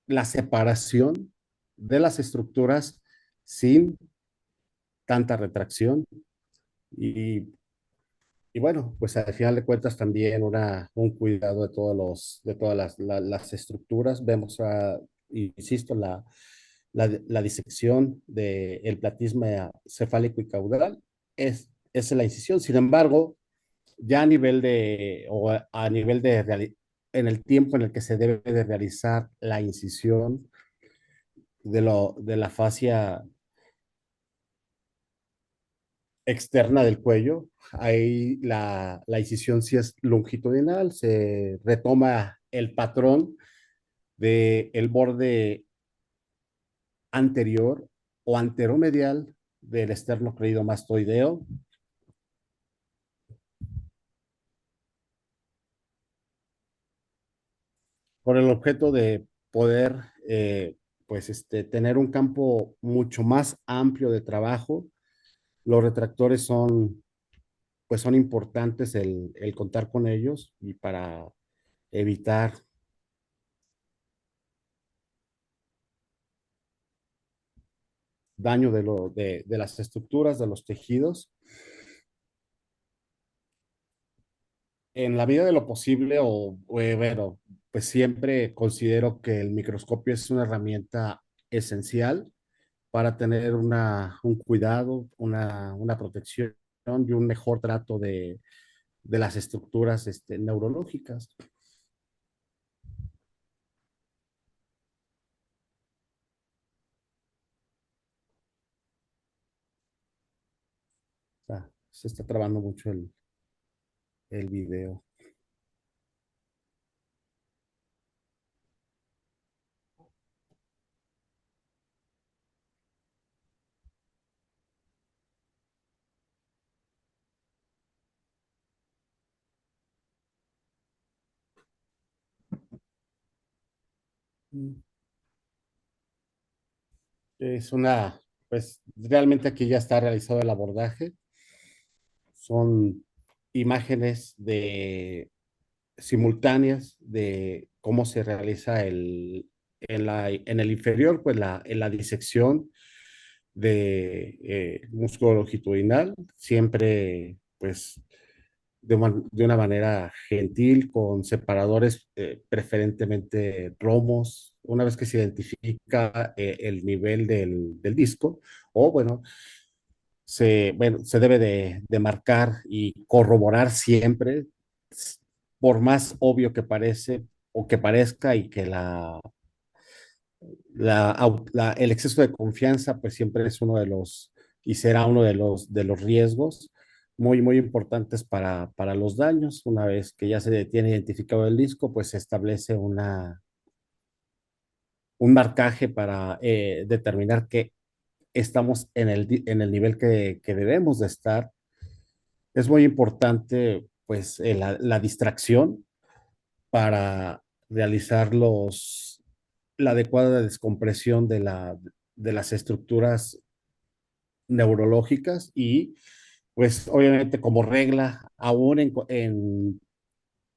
Speaker 3: la separación de las estructuras sin tanta retracción y, y bueno, pues al final de cuentas también un cuidado de de todas las estructuras. Vemos, insisto, la disección del platisma cefálico y caudal es la incisión. Sin embargo, ya a nivel en el tiempo en el que se debe de realizar la incisión de la fascia externa del cuello, ahí la incisión sí es longitudinal, se retoma el patrón del borde anterior o anteromedial del esternocleidomastoideo, con el objeto de poder tener un campo mucho más amplio de trabajo. Los retractores son importantes el contar con ellos y para evitar daño de las estructuras, de los tejidos. En la medida de lo posible, bueno, pues siempre considero que el microscopio es una herramienta esencial para tener un cuidado, una protección y un mejor trato de las estructuras neurológicas. O sea, se está trabando mucho el video. Pues realmente aquí ya está realizado el abordaje. Son imágenes simultáneas de cómo se realiza en el inferior, pues en la disección de músculo longitudinal, siempre pues de una manera gentil, con separadores preferentemente romos, una vez que se identifica el nivel del disco, o bueno, se debe de marcar y corroborar siempre, por más obvio que parece o que parezca y que el exceso de confianza pues siempre es uno de y será uno de los riesgos muy importantes para los daños. Una vez que ya se tiene identificado el disco, pues se establece un marcaje para determinar que estamos en el nivel que debemos de estar. Es muy importante pues la distracción para realizar la adecuada descompresión de las estructuras neurológicas y pues obviamente como regla, aún en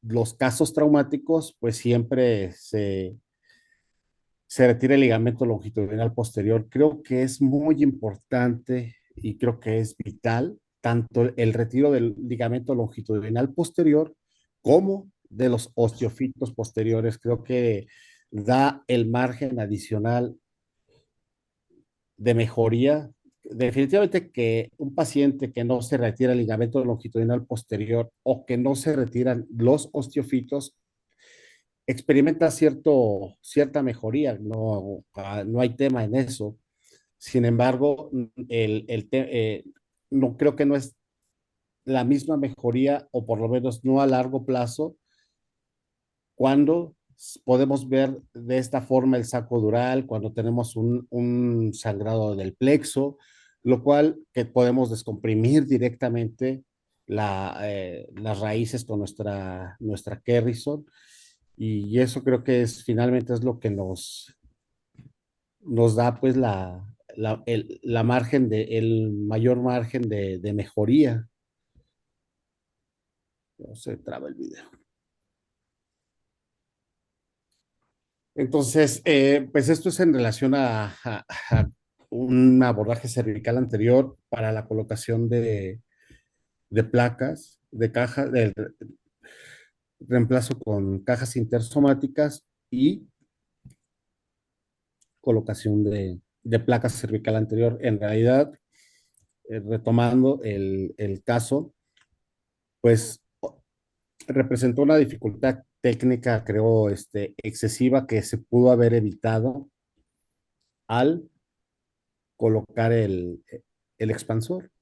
Speaker 3: los casos traumáticos, pues siempre se retira el ligamento longitudinal posterior. Creo que es muy importante y creo que es vital tanto el retiro del ligamento longitudinal posterior como de los osteofitos posteriores. Creo que da el margen adicional de mejoría. Definitivamente que un paciente que no se retira el ligamento longitudinal posterior o que no se retiran los osteofitos experimenta cierta mejoría, no hay tema en eso. Sin embargo, no creo que no es la misma mejoría, o por lo menos no a largo plazo, cuando podemos ver de esta forma el saco dural, cuando tenemos un sangrado del plexo, lo cual que podemos descomprimir directamente las raíces con nuestra Kerrison, y eso creo que finalmente es lo que nos da pues la margen el mayor margen de mejoría. No se traba el video. Entonces, pues esto es en relación a un abordaje cervical anterior para la colocación de placas, de caja, de reemplazo con cajas intersomáticas y colocación de placas cervical anterior. En realidad, retomando el caso, pues representó una dificultad técnica, creo, excesiva, que se pudo haber evitado al colocar el expansor.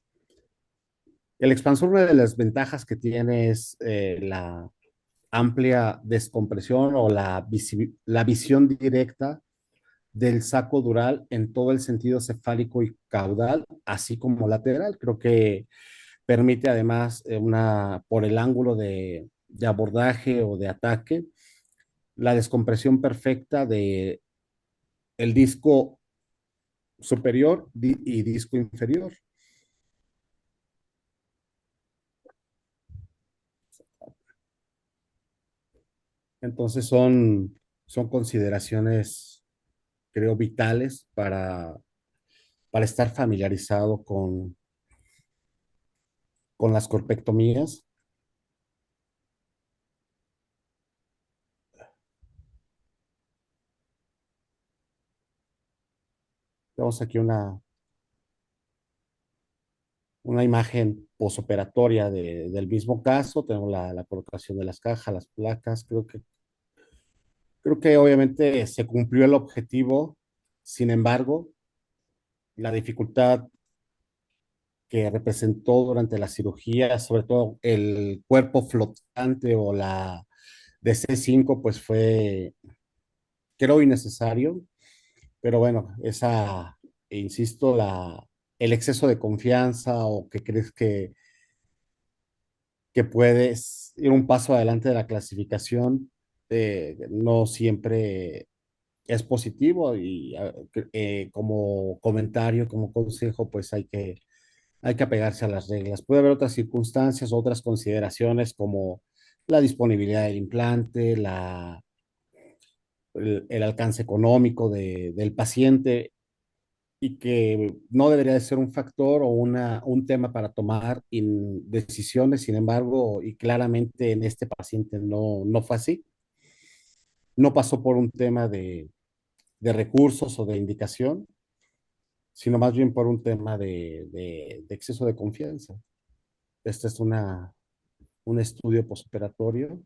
Speaker 3: El expansor, una de las ventajas que tiene es la amplia descompresión o la visión directa del saco dural en todo el sentido cefálico y caudal, así como lateral. Creo que permite además por el ángulo de abordaje o de ataque, la descompresión perfecta de el disco superior y disco inferior. Entonces son consideraciones, creo, vitales para estar familiarizado con las corpectomías. Tenemos aquí una imagen posoperatoria del mismo caso. Tenemos la colocación de las cajas, las placas. Creo que obviamente se cumplió el objetivo. Sin embargo, la dificultad que representó durante la cirugía, sobre todo el cuerpo flotante o la de C5, pues fue, creo, innecesario. Pero bueno, insisto, el exceso de confianza o que crees que puedes ir un paso adelante de la clasificación, no siempre es positivo, y como comentario, como consejo, pues hay que apegarse a las reglas. Puede haber otras circunstancias, otras consideraciones como la disponibilidad del implante, el alcance económico del paciente, y que no debería de ser un factor o un tema para tomar decisiones. Sin embargo, y claramente en este paciente no fue así. No pasó por un tema de recursos o de indicación, sino más bien por un tema de exceso de confianza. Este es un estudio postoperatorio.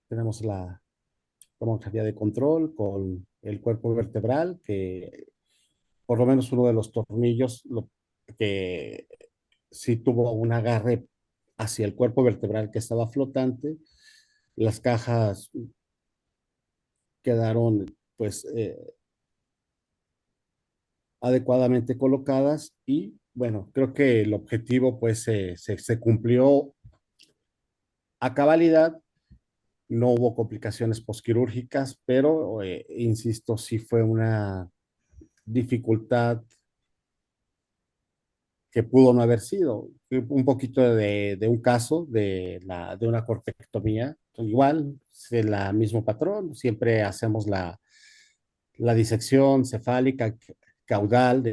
Speaker 3: Tenemos la tomografía de control con el cuerpo vertebral, que por lo menos uno de los tornillos que sí tuvo un agarre hacia el cuerpo vertebral que estaba flotante. Las cajas quedaron pues adecuadamente colocadas, y bueno, creo que el objetivo pues se cumplió a cabalidad. No hubo complicaciones posquirúrgicas, pero insisto, sí fue una dificultad que pudo no haber sido. Un poquito de un caso de una corpectomía. Igual, es el mismo patrón. Siempre hacemos la disección cefálica caudal,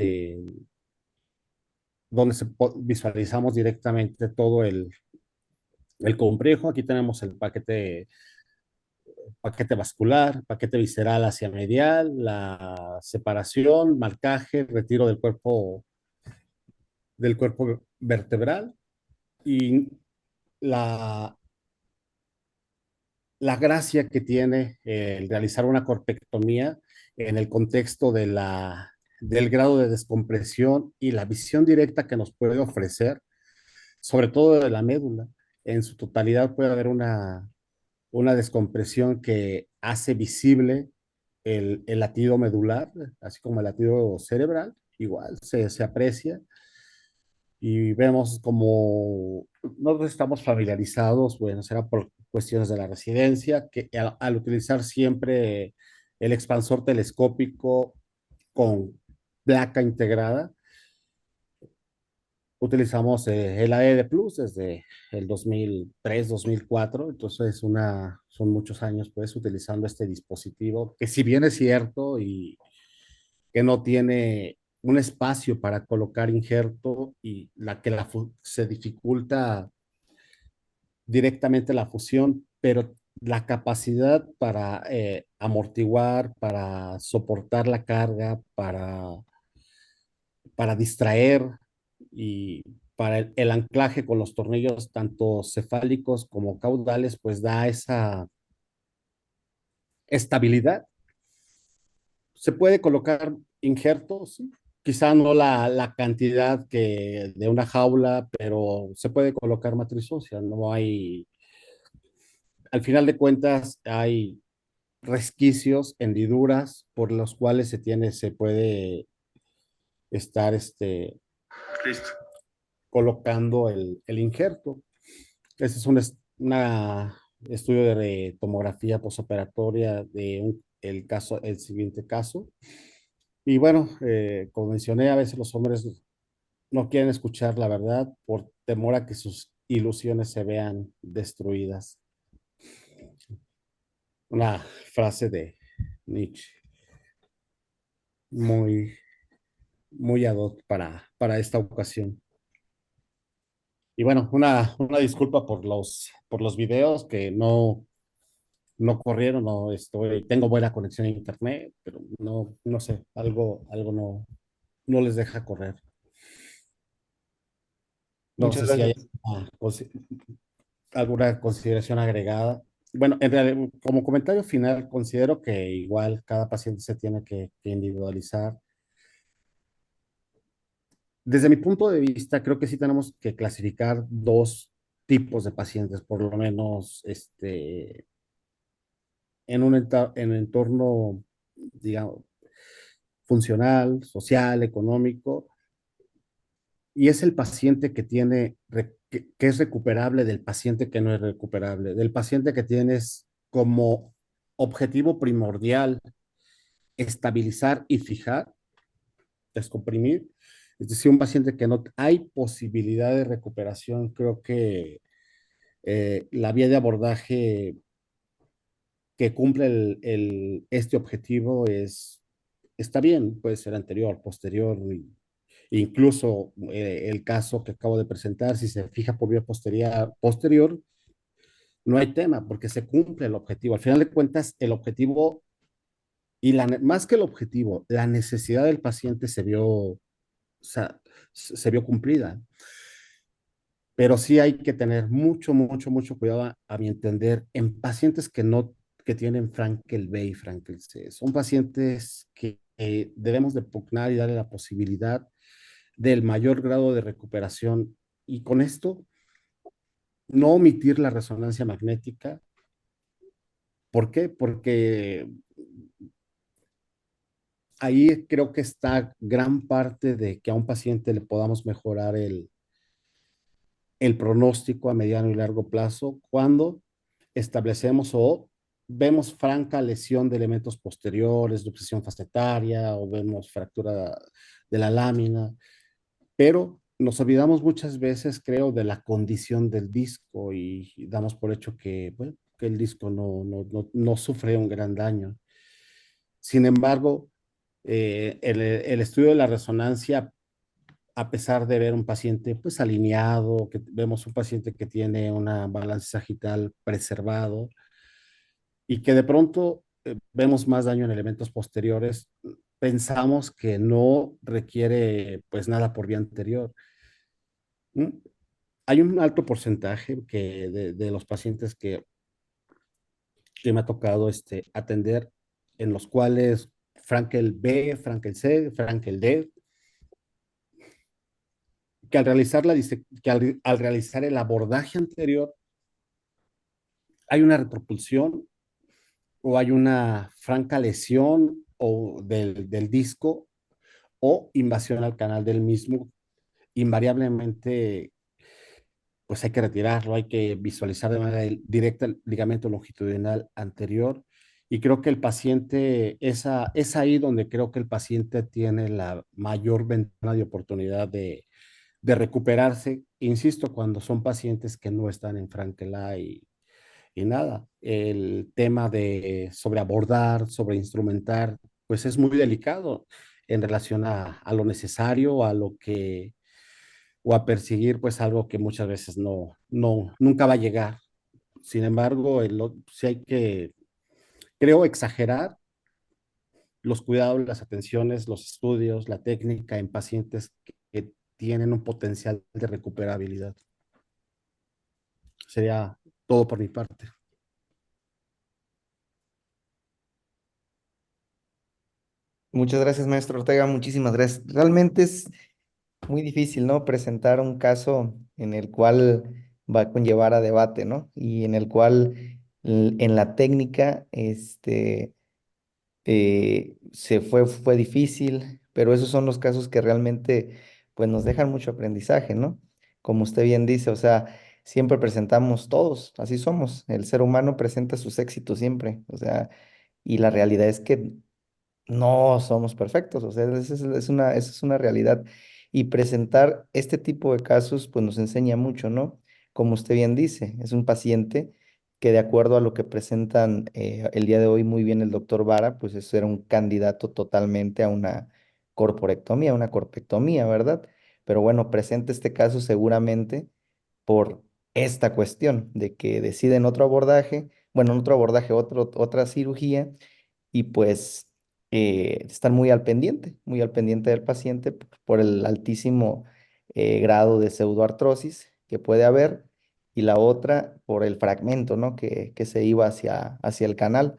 Speaker 3: donde visualizamos directamente todo el complejo. Aquí tenemos el paquete vascular, paquete visceral hacia medial, la separación, marcaje, retiro del cuerpo vertebral, y la, la gracia que tiene el realizar una corpectomía en el contexto del grado de descompresión y la visión directa que nos puede ofrecer, sobre todo de la médula. En su totalidad puede haber una descompresión que hace visible el latido medular, así como el latido cerebral, igual se aprecia y vemos como nosotros estamos familiarizados, bueno, será por cuestiones de la residencia, que al utilizar siempre el expansor telescópico con placa integrada, utilizamos el AED Plus desde el 2003, 2004, entonces son muchos años pues utilizando este dispositivo, que si bien es cierto y que no tiene un espacio para colocar injerto y se dificulta directamente la fusión, pero la capacidad para amortiguar, para soportar la carga, para distraer y para el anclaje con los tornillos tanto cefálicos como caudales, pues da esa estabilidad. Se puede colocar injertos, ¿sí? Quizá no la cantidad que de una jaula, pero se puede colocar matriz ósea. No hay, al final de cuentas, hay resquicios, hendiduras por los cuales se puede estar
Speaker 2: Listo.
Speaker 3: colocando el injerto. Ese es una estudio de tomografía posoperatoria de el siguiente caso. Y bueno, como mencioné, a veces los hombres no quieren escuchar la verdad por temor a que sus ilusiones se vean destruidas. Una frase de Nietzsche, muy, muy ad hoc para esta ocasión. Y bueno, una disculpa por los videos que no corrieron, tengo buena conexión a internet, pero no sé, algo no les deja correr. No
Speaker 4: Muchas
Speaker 3: sé si hay
Speaker 4: gracias.
Speaker 3: alguna consideración agregada. Bueno, en realidad, como comentario final, considero que igual cada paciente se tiene que individualizar. Desde mi punto de vista, creo que sí tenemos que clasificar dos tipos de pacientes, por lo menos en un entorno, digamos, funcional, social, económico, y es el paciente que que es recuperable del paciente que no es recuperable, del paciente que tienes como objetivo primordial estabilizar y fijar, descomprimir. Es decir, un paciente que no hay posibilidad de recuperación, creo que la vía de abordaje que cumple este objetivo está bien, puede ser anterior, posterior, incluso el caso que acabo de presentar, si se fija por vía posterior, no hay tema porque se cumple el objetivo. Al final de cuentas, el objetivo más que el objetivo, la necesidad del paciente se vio cumplida. Pero sí hay que tener mucho cuidado, a mi entender, en pacientes que tienen Frankel B y Frankel C. Son pacientes que debemos de pugnar y darle la posibilidad del mayor grado de recuperación. Y con esto, no omitir la resonancia magnética. ¿Por qué? Porque ahí creo que está gran parte de que a un paciente le podamos mejorar el pronóstico a mediano y largo plazo cuando establecemos o vemos franca lesión de elementos posteriores, luxación facetaria o vemos fractura de la lámina, pero nos olvidamos muchas veces, creo, de la condición del disco y damos por hecho que, bueno, que el disco no sufre un gran daño. Sin embargo, el estudio de la resonancia, a pesar de ver un paciente pues alineado, que vemos un paciente que tiene una balance sagital preservado y que de pronto vemos más daño en elementos posteriores, pensamos que no requiere pues nada por vía anterior. ¿Mm? Hay un alto porcentaje de los pacientes que me ha tocado atender, en los cuales Frankel B, Frankel C, Frankel D, que al realizar el abordaje anterior hay una retropulsión o hay una franca lesión o del disco o invasión al canal del mismo, invariablemente pues hay que retirarlo, hay que visualizar de manera directa el ligamento longitudinal anterior. Y creo que el paciente, es ahí donde creo que el paciente tiene la mayor ventana de oportunidad de recuperarse. Insisto, cuando son pacientes que no están en Frankela y nada, el tema de sobreabordar, sobreinstrumentar, pues es muy delicado en relación a lo necesario, a lo que o a perseguir pues algo que muchas veces nunca va a llegar. Sin embargo, sí hay que, creo, exagerar los cuidados, las atenciones, los estudios, la técnica en pacientes que tienen un potencial de recuperabilidad. Sería todo por mi parte.
Speaker 4: Muchas gracias, maestro Ortega, muchísimas gracias. Realmente es muy difícil, ¿no? Presentar un caso en el cual va a conllevar a debate, ¿no? Y en el cual en la técnica, fue difícil, pero esos son los casos que realmente, pues, nos dejan mucho aprendizaje, ¿no? Como usted bien dice, o sea, siempre presentamos todos, así somos. El ser humano presenta sus éxitos siempre, o sea, y la realidad es que no somos perfectos, o sea, esa es una realidad. Y presentar este tipo de casos, pues nos enseña mucho, ¿no? Como usted bien dice, es un paciente que de acuerdo a lo que presentan el día de hoy muy bien el doctor Vara, pues eso era un candidato totalmente a una corporectomía, una corpectomía, ¿verdad? Pero bueno, presenta este caso seguramente por esta cuestión de que deciden otro abordaje, bueno, otro abordaje, otra cirugía y pues estar muy al pendiente del paciente por el altísimo grado de pseudoartrosis que puede haber y la otra por el fragmento, ¿no? Que se iba hacia el canal,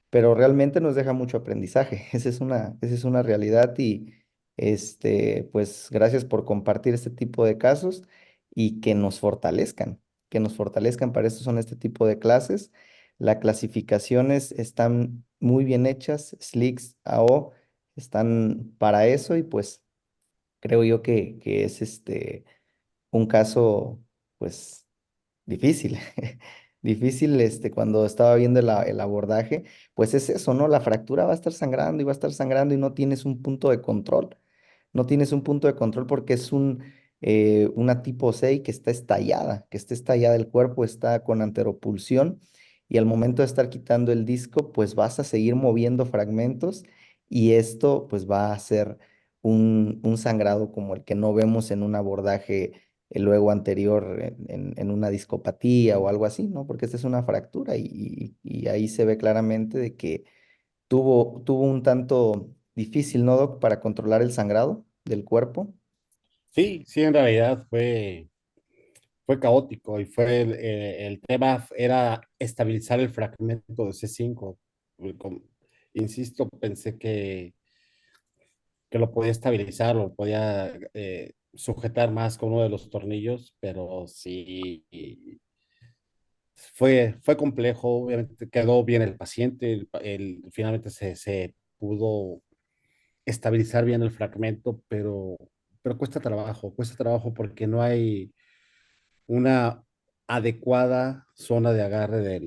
Speaker 4: pero realmente nos deja mucho aprendizaje, esa es una realidad y pues gracias por compartir este tipo de casos y que nos fortalezcan, para eso son este tipo de clases. Las clasificaciones están muy bien hechas, SLICS, AO, están para eso y pues creo yo que es un caso pues difícil, difícil cuando estaba viendo el abordaje, pues es eso, ¿no? La fractura va a estar sangrando y va a estar sangrando y no tienes un punto de control. No tienes un punto de control porque es una tipo 6 que está estallada, el cuerpo está con anteropulsión y al momento de estar quitando el disco, pues vas a seguir moviendo fragmentos y esto pues va a ser un sangrado como el que no vemos en un abordaje luego anterior en una discopatía o algo así, ¿no? Porque esta es una fractura y ahí se ve claramente de que tuvo un tanto difícil, ¿no, Doc? Para controlar el sangrado del cuerpo.
Speaker 3: Sí, sí, en realidad fue caótico y el tema era estabilizar el fragmento de C5. Insisto, pensé que lo podía estabilizar, lo podía sujetar más con uno de los tornillos, pero sí, fue complejo. Obviamente quedó bien el paciente, finalmente se pudo estabilizar bien el fragmento, pero cuesta trabajo porque no hay una adecuada zona de agarre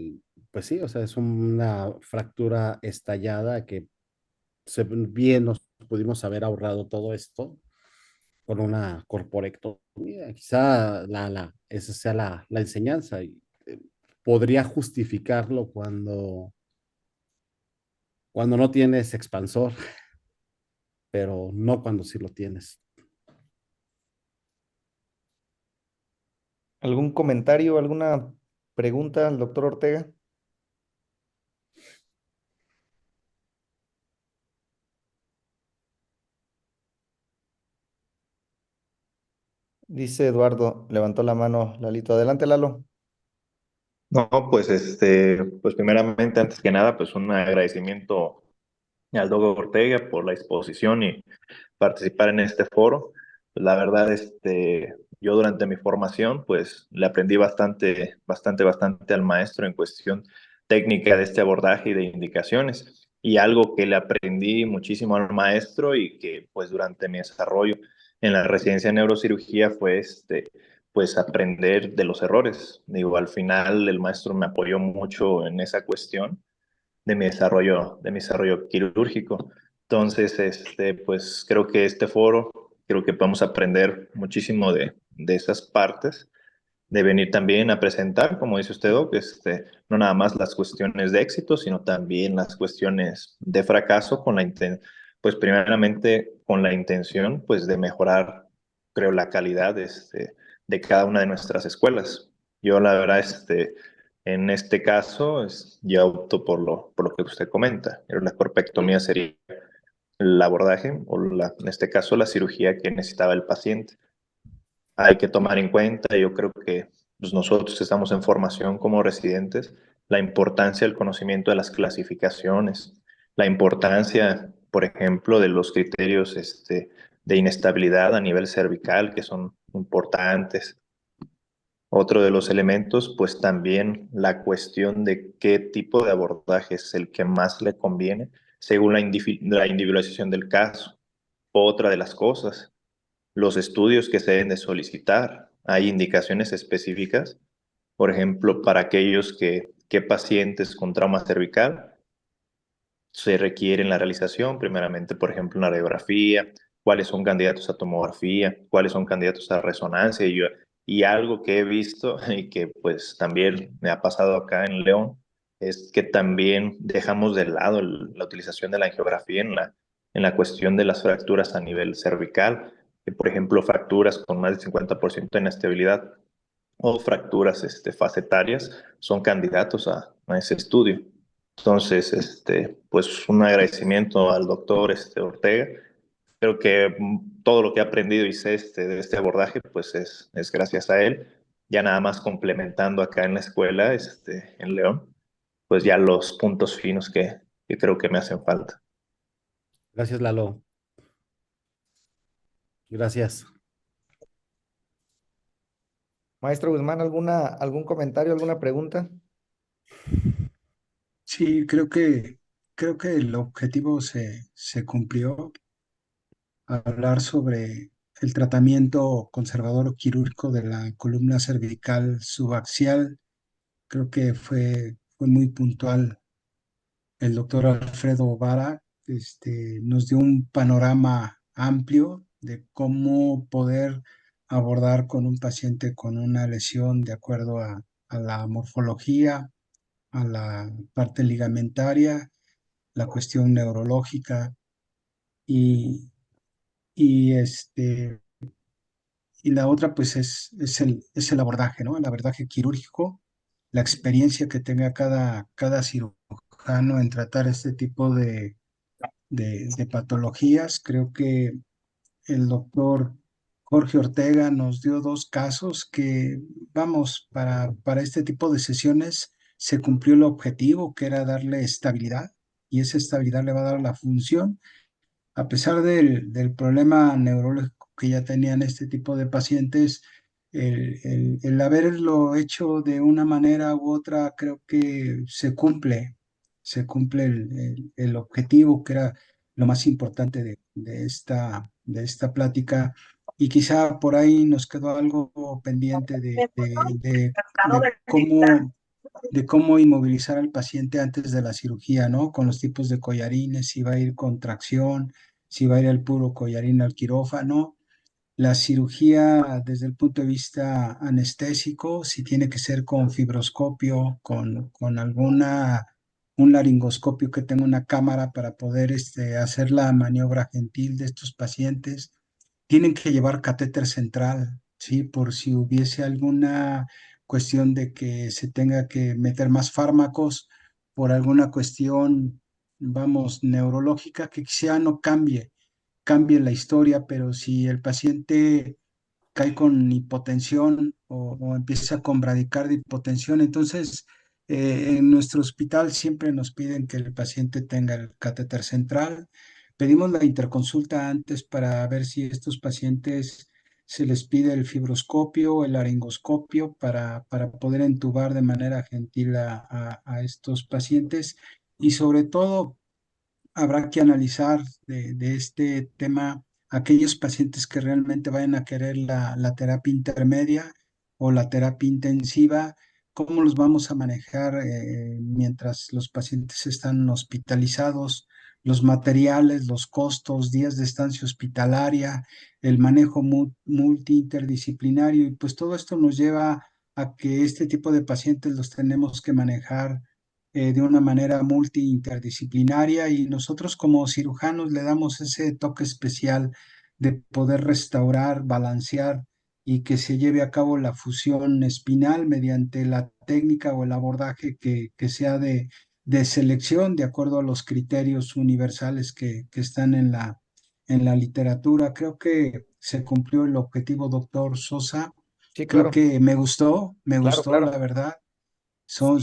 Speaker 3: pues sí, o sea, es una fractura estallada que bien nos pudimos haber ahorrado todo esto con una corporectomía. Quizá esa sea la enseñanza y podría justificarlo cuando no tienes expansor, pero no cuando sí lo tienes.
Speaker 4: ¿Algún comentario, alguna pregunta al doctor Ortega? Dice Eduardo, levantó la mano Lalito. Adelante, Lalo.
Speaker 5: No, pues pues primeramente, antes que nada, pues un agradecimiento al Dogo Ortega por la exposición y participar en este foro. La verdad, yo durante mi formación, pues le aprendí bastante al maestro en cuestión técnica de este abordaje y de indicaciones. Y algo que le aprendí muchísimo al maestro y que pues durante mi desarrollo en la residencia de neurocirugía fue pues aprender de los errores. Digo, al final el maestro me apoyó mucho en esa cuestión de mi desarrollo quirúrgico. Entonces, pues creo que este foro, creo que podemos aprender muchísimo de esas partes, de venir también a presentar, como dice usted, Doc, no nada más las cuestiones de éxito, sino también las cuestiones de fracaso, pues primeramente con la intención pues de mejorar, creo, la calidad de cada una de nuestras escuelas. Yo la verdad, en este caso, yo opto por lo que usted comenta. La corpectomía sería el abordaje, o en este caso la cirugía que necesitaba el paciente. Hay que tomar en cuenta, yo creo que pues, nosotros que estamos en formación como residentes, la importancia del conocimiento de las clasificaciones, la importancia, por ejemplo, de los criterios de inestabilidad a nivel cervical, que son importantes. Otro de los elementos, pues también la cuestión de qué tipo de abordaje es el que más le conviene según la individualización del caso. Otra de las cosas, los estudios que se deben de solicitar. Hay indicaciones específicas, por ejemplo, para aquellos que pacientes con trauma cervical se requieren la realización, primeramente, por ejemplo, una radiografía, cuáles son candidatos a tomografía, cuáles son candidatos a resonancia. Y algo que he visto y que pues también me ha pasado acá en León es que también dejamos de lado la utilización de la angiografía en la cuestión de las fracturas a nivel cervical, que por ejemplo fracturas con más del 50% de inestabilidad o fracturas facetarias son candidatos a ese estudio. Entonces, pues un agradecimiento al doctor Ortega. Creo que todo lo que he aprendido y sé de este abordaje, pues es gracias a él. Ya nada más complementando acá en la escuela, en León, pues ya los puntos finos que creo que me hacen falta.
Speaker 3: Gracias, Lalo. Gracias.
Speaker 4: Maestro Guzmán, algún comentario, alguna pregunta?
Speaker 1: Sí, creo que el objetivo se cumplió. Hablar sobre el tratamiento conservador o quirúrgico de la columna cervical subaxial. Creo que fue muy puntual el doctor Alfredo Vara. Nos dio un panorama amplio de cómo poder abordar con un paciente con una lesión de acuerdo a la morfología, a la parte ligamentaria, la cuestión neurológica y, y y la otra, pues, es el abordaje, ¿no? El abordaje quirúrgico, la experiencia que tenga cada cirujano en tratar este tipo de patologías. Creo que el doctor Jorge Ortega nos dio dos casos que, vamos, para este tipo de sesiones se cumplió el objetivo, que era darle estabilidad, y esa estabilidad le va a dar la función a pesar del problema neurológico que ya tenían este tipo de pacientes. El haberlo hecho de una manera u otra, creo que se cumple el objetivo, que era lo más importante de esta plática. Y quizá por ahí nos quedó algo pendiente de cómo inmovilizar al paciente antes de la cirugía, ¿no? Con los tipos de collarines, si va a ir con tracción, si va a ir el puro collarín al quirófano. La cirugía desde el punto de vista anestésico, si tiene que ser con fibroscopio, con un laringoscopio que tenga una cámara para poder hacer la maniobra gentil de estos pacientes. Tienen que llevar catéter central, ¿sí? Por si hubiese alguna cuestión de que se tenga que meter más fármacos por alguna cuestión, vamos, neurológica, que quizá no cambie la historia, pero si el paciente cae con hipotensión o empieza con bradicardia de hipotensión, entonces en nuestro hospital siempre nos piden que el paciente tenga el catéter central. Pedimos la interconsulta antes para ver si estos pacientes se les pide el fibroscopio, el laringoscopio para poder entubar de manera gentil a estos pacientes y sobre todo habrá que analizar de este tema aquellos pacientes que realmente vayan a querer la terapia intermedia o la terapia intensiva, cómo los vamos a manejar mientras los pacientes están hospitalizados, los materiales, los costos, días de estancia hospitalaria, el manejo multi-interdisciplinario y pues todo esto nos lleva a que este tipo de pacientes los tenemos que manejar de una manera multi-interdisciplinaria y nosotros como cirujanos le damos ese toque especial de poder restaurar, balancear y que se lleve a cabo la fusión espinal mediante la técnica o el abordaje que sea de selección de acuerdo a los criterios universales que están en la literatura. Creo que se cumplió el objetivo, doctor Sosa.
Speaker 4: Sí,
Speaker 1: Creo
Speaker 4: claro,
Speaker 1: que me
Speaker 4: claro,
Speaker 1: gustó, la
Speaker 4: claro.
Speaker 1: verdad. Son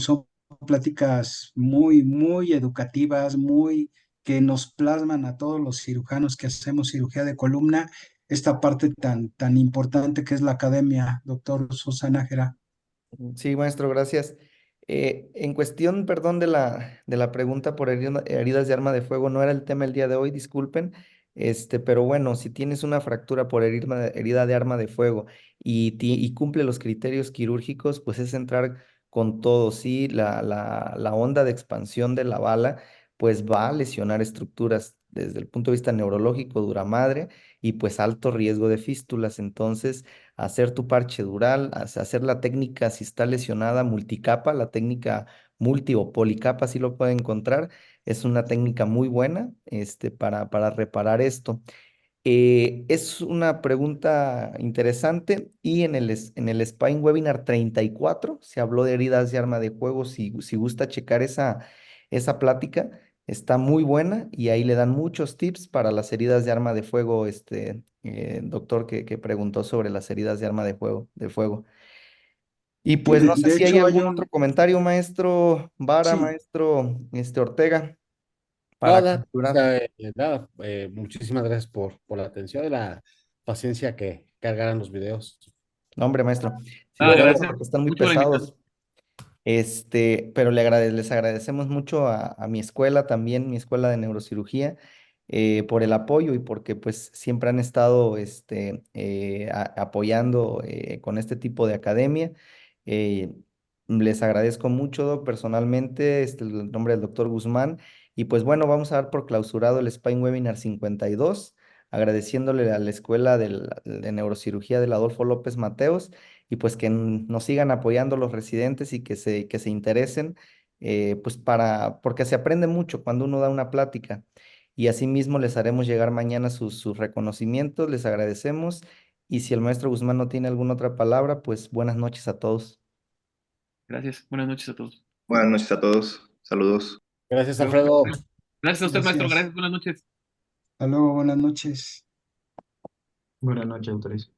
Speaker 1: pláticas muy, muy educativas, muy que nos plasman a todos los cirujanos que hacemos cirugía de columna, esta parte tan importante que es la academia, doctor Sosa Nájera.
Speaker 4: Sí, maestro, gracias. En cuestión, perdón, de la pregunta por heridas de arma de fuego, no era el tema el día de hoy, disculpen. Pero bueno, si tienes una fractura por herida de arma de fuego y cumple los criterios quirúrgicos, pues es entrar con todo, sí, la onda de expansión de la bala, pues va a lesionar estructuras desde el punto de vista neurológico, dura madre, y pues alto riesgo de fístulas. Entonces, hacer tu parche dural, hacer la técnica si está lesionada multicapa, la técnica multi o policapa, si lo puede encontrar, es una técnica muy buena para reparar esto. Es una pregunta interesante y en el Spine Webinar 34 se habló de heridas de arma de fuego. Si gusta checar esa plática, está muy buena y ahí le dan muchos tips para las heridas de arma de fuego, doctor que preguntó sobre las heridas de arma de fuego. Y
Speaker 1: Sí,
Speaker 4: pues no sé
Speaker 1: de
Speaker 4: si hay
Speaker 1: hecho hay
Speaker 4: algún otro
Speaker 1: un,
Speaker 4: comentario, maestro Vara,
Speaker 1: sí,
Speaker 4: maestro Ortega, para
Speaker 3: Nada,
Speaker 4: capturar.
Speaker 3: nada, muchísimas gracias por la atención y la paciencia que cargaran los videos.
Speaker 4: No, hombre, maestro. Sí lo
Speaker 2: Ah,
Speaker 3: Bueno,
Speaker 4: entiendo
Speaker 2: gracias
Speaker 4: porque están muy
Speaker 2: mucho por la invitación.
Speaker 4: pesados. Pero les agradecemos mucho a mi escuela también, mi escuela de neurocirugía, por el apoyo y porque pues siempre han estado apoyando con este tipo de academia. Eh, Les agradezco mucho, Doc, personalmente, el nombre del doctor Guzmán. Y pues bueno, vamos a dar por clausurado el Spine Webinar 52, agradeciéndole a la Escuela de Neurocirugía del Adolfo López Mateos y pues que nos sigan apoyando los residentes y que se interesen, pues porque se aprende mucho cuando uno da una plática. Y asimismo les haremos llegar mañana sus reconocimientos, les agradecemos. Y si el maestro Guzmán no tiene alguna otra palabra, pues buenas noches a todos.
Speaker 2: Gracias. Buenas noches a todos.
Speaker 5: Buenas noches a todos. Saludos.
Speaker 3: gracias,
Speaker 2: Luego,
Speaker 3: Alfredo.
Speaker 2: gracias a usted, maestro.
Speaker 1: gracias.
Speaker 2: Gracias. Buenas noches.
Speaker 1: Hasta luego, buenas noches.
Speaker 7: Buenas noches, doctores.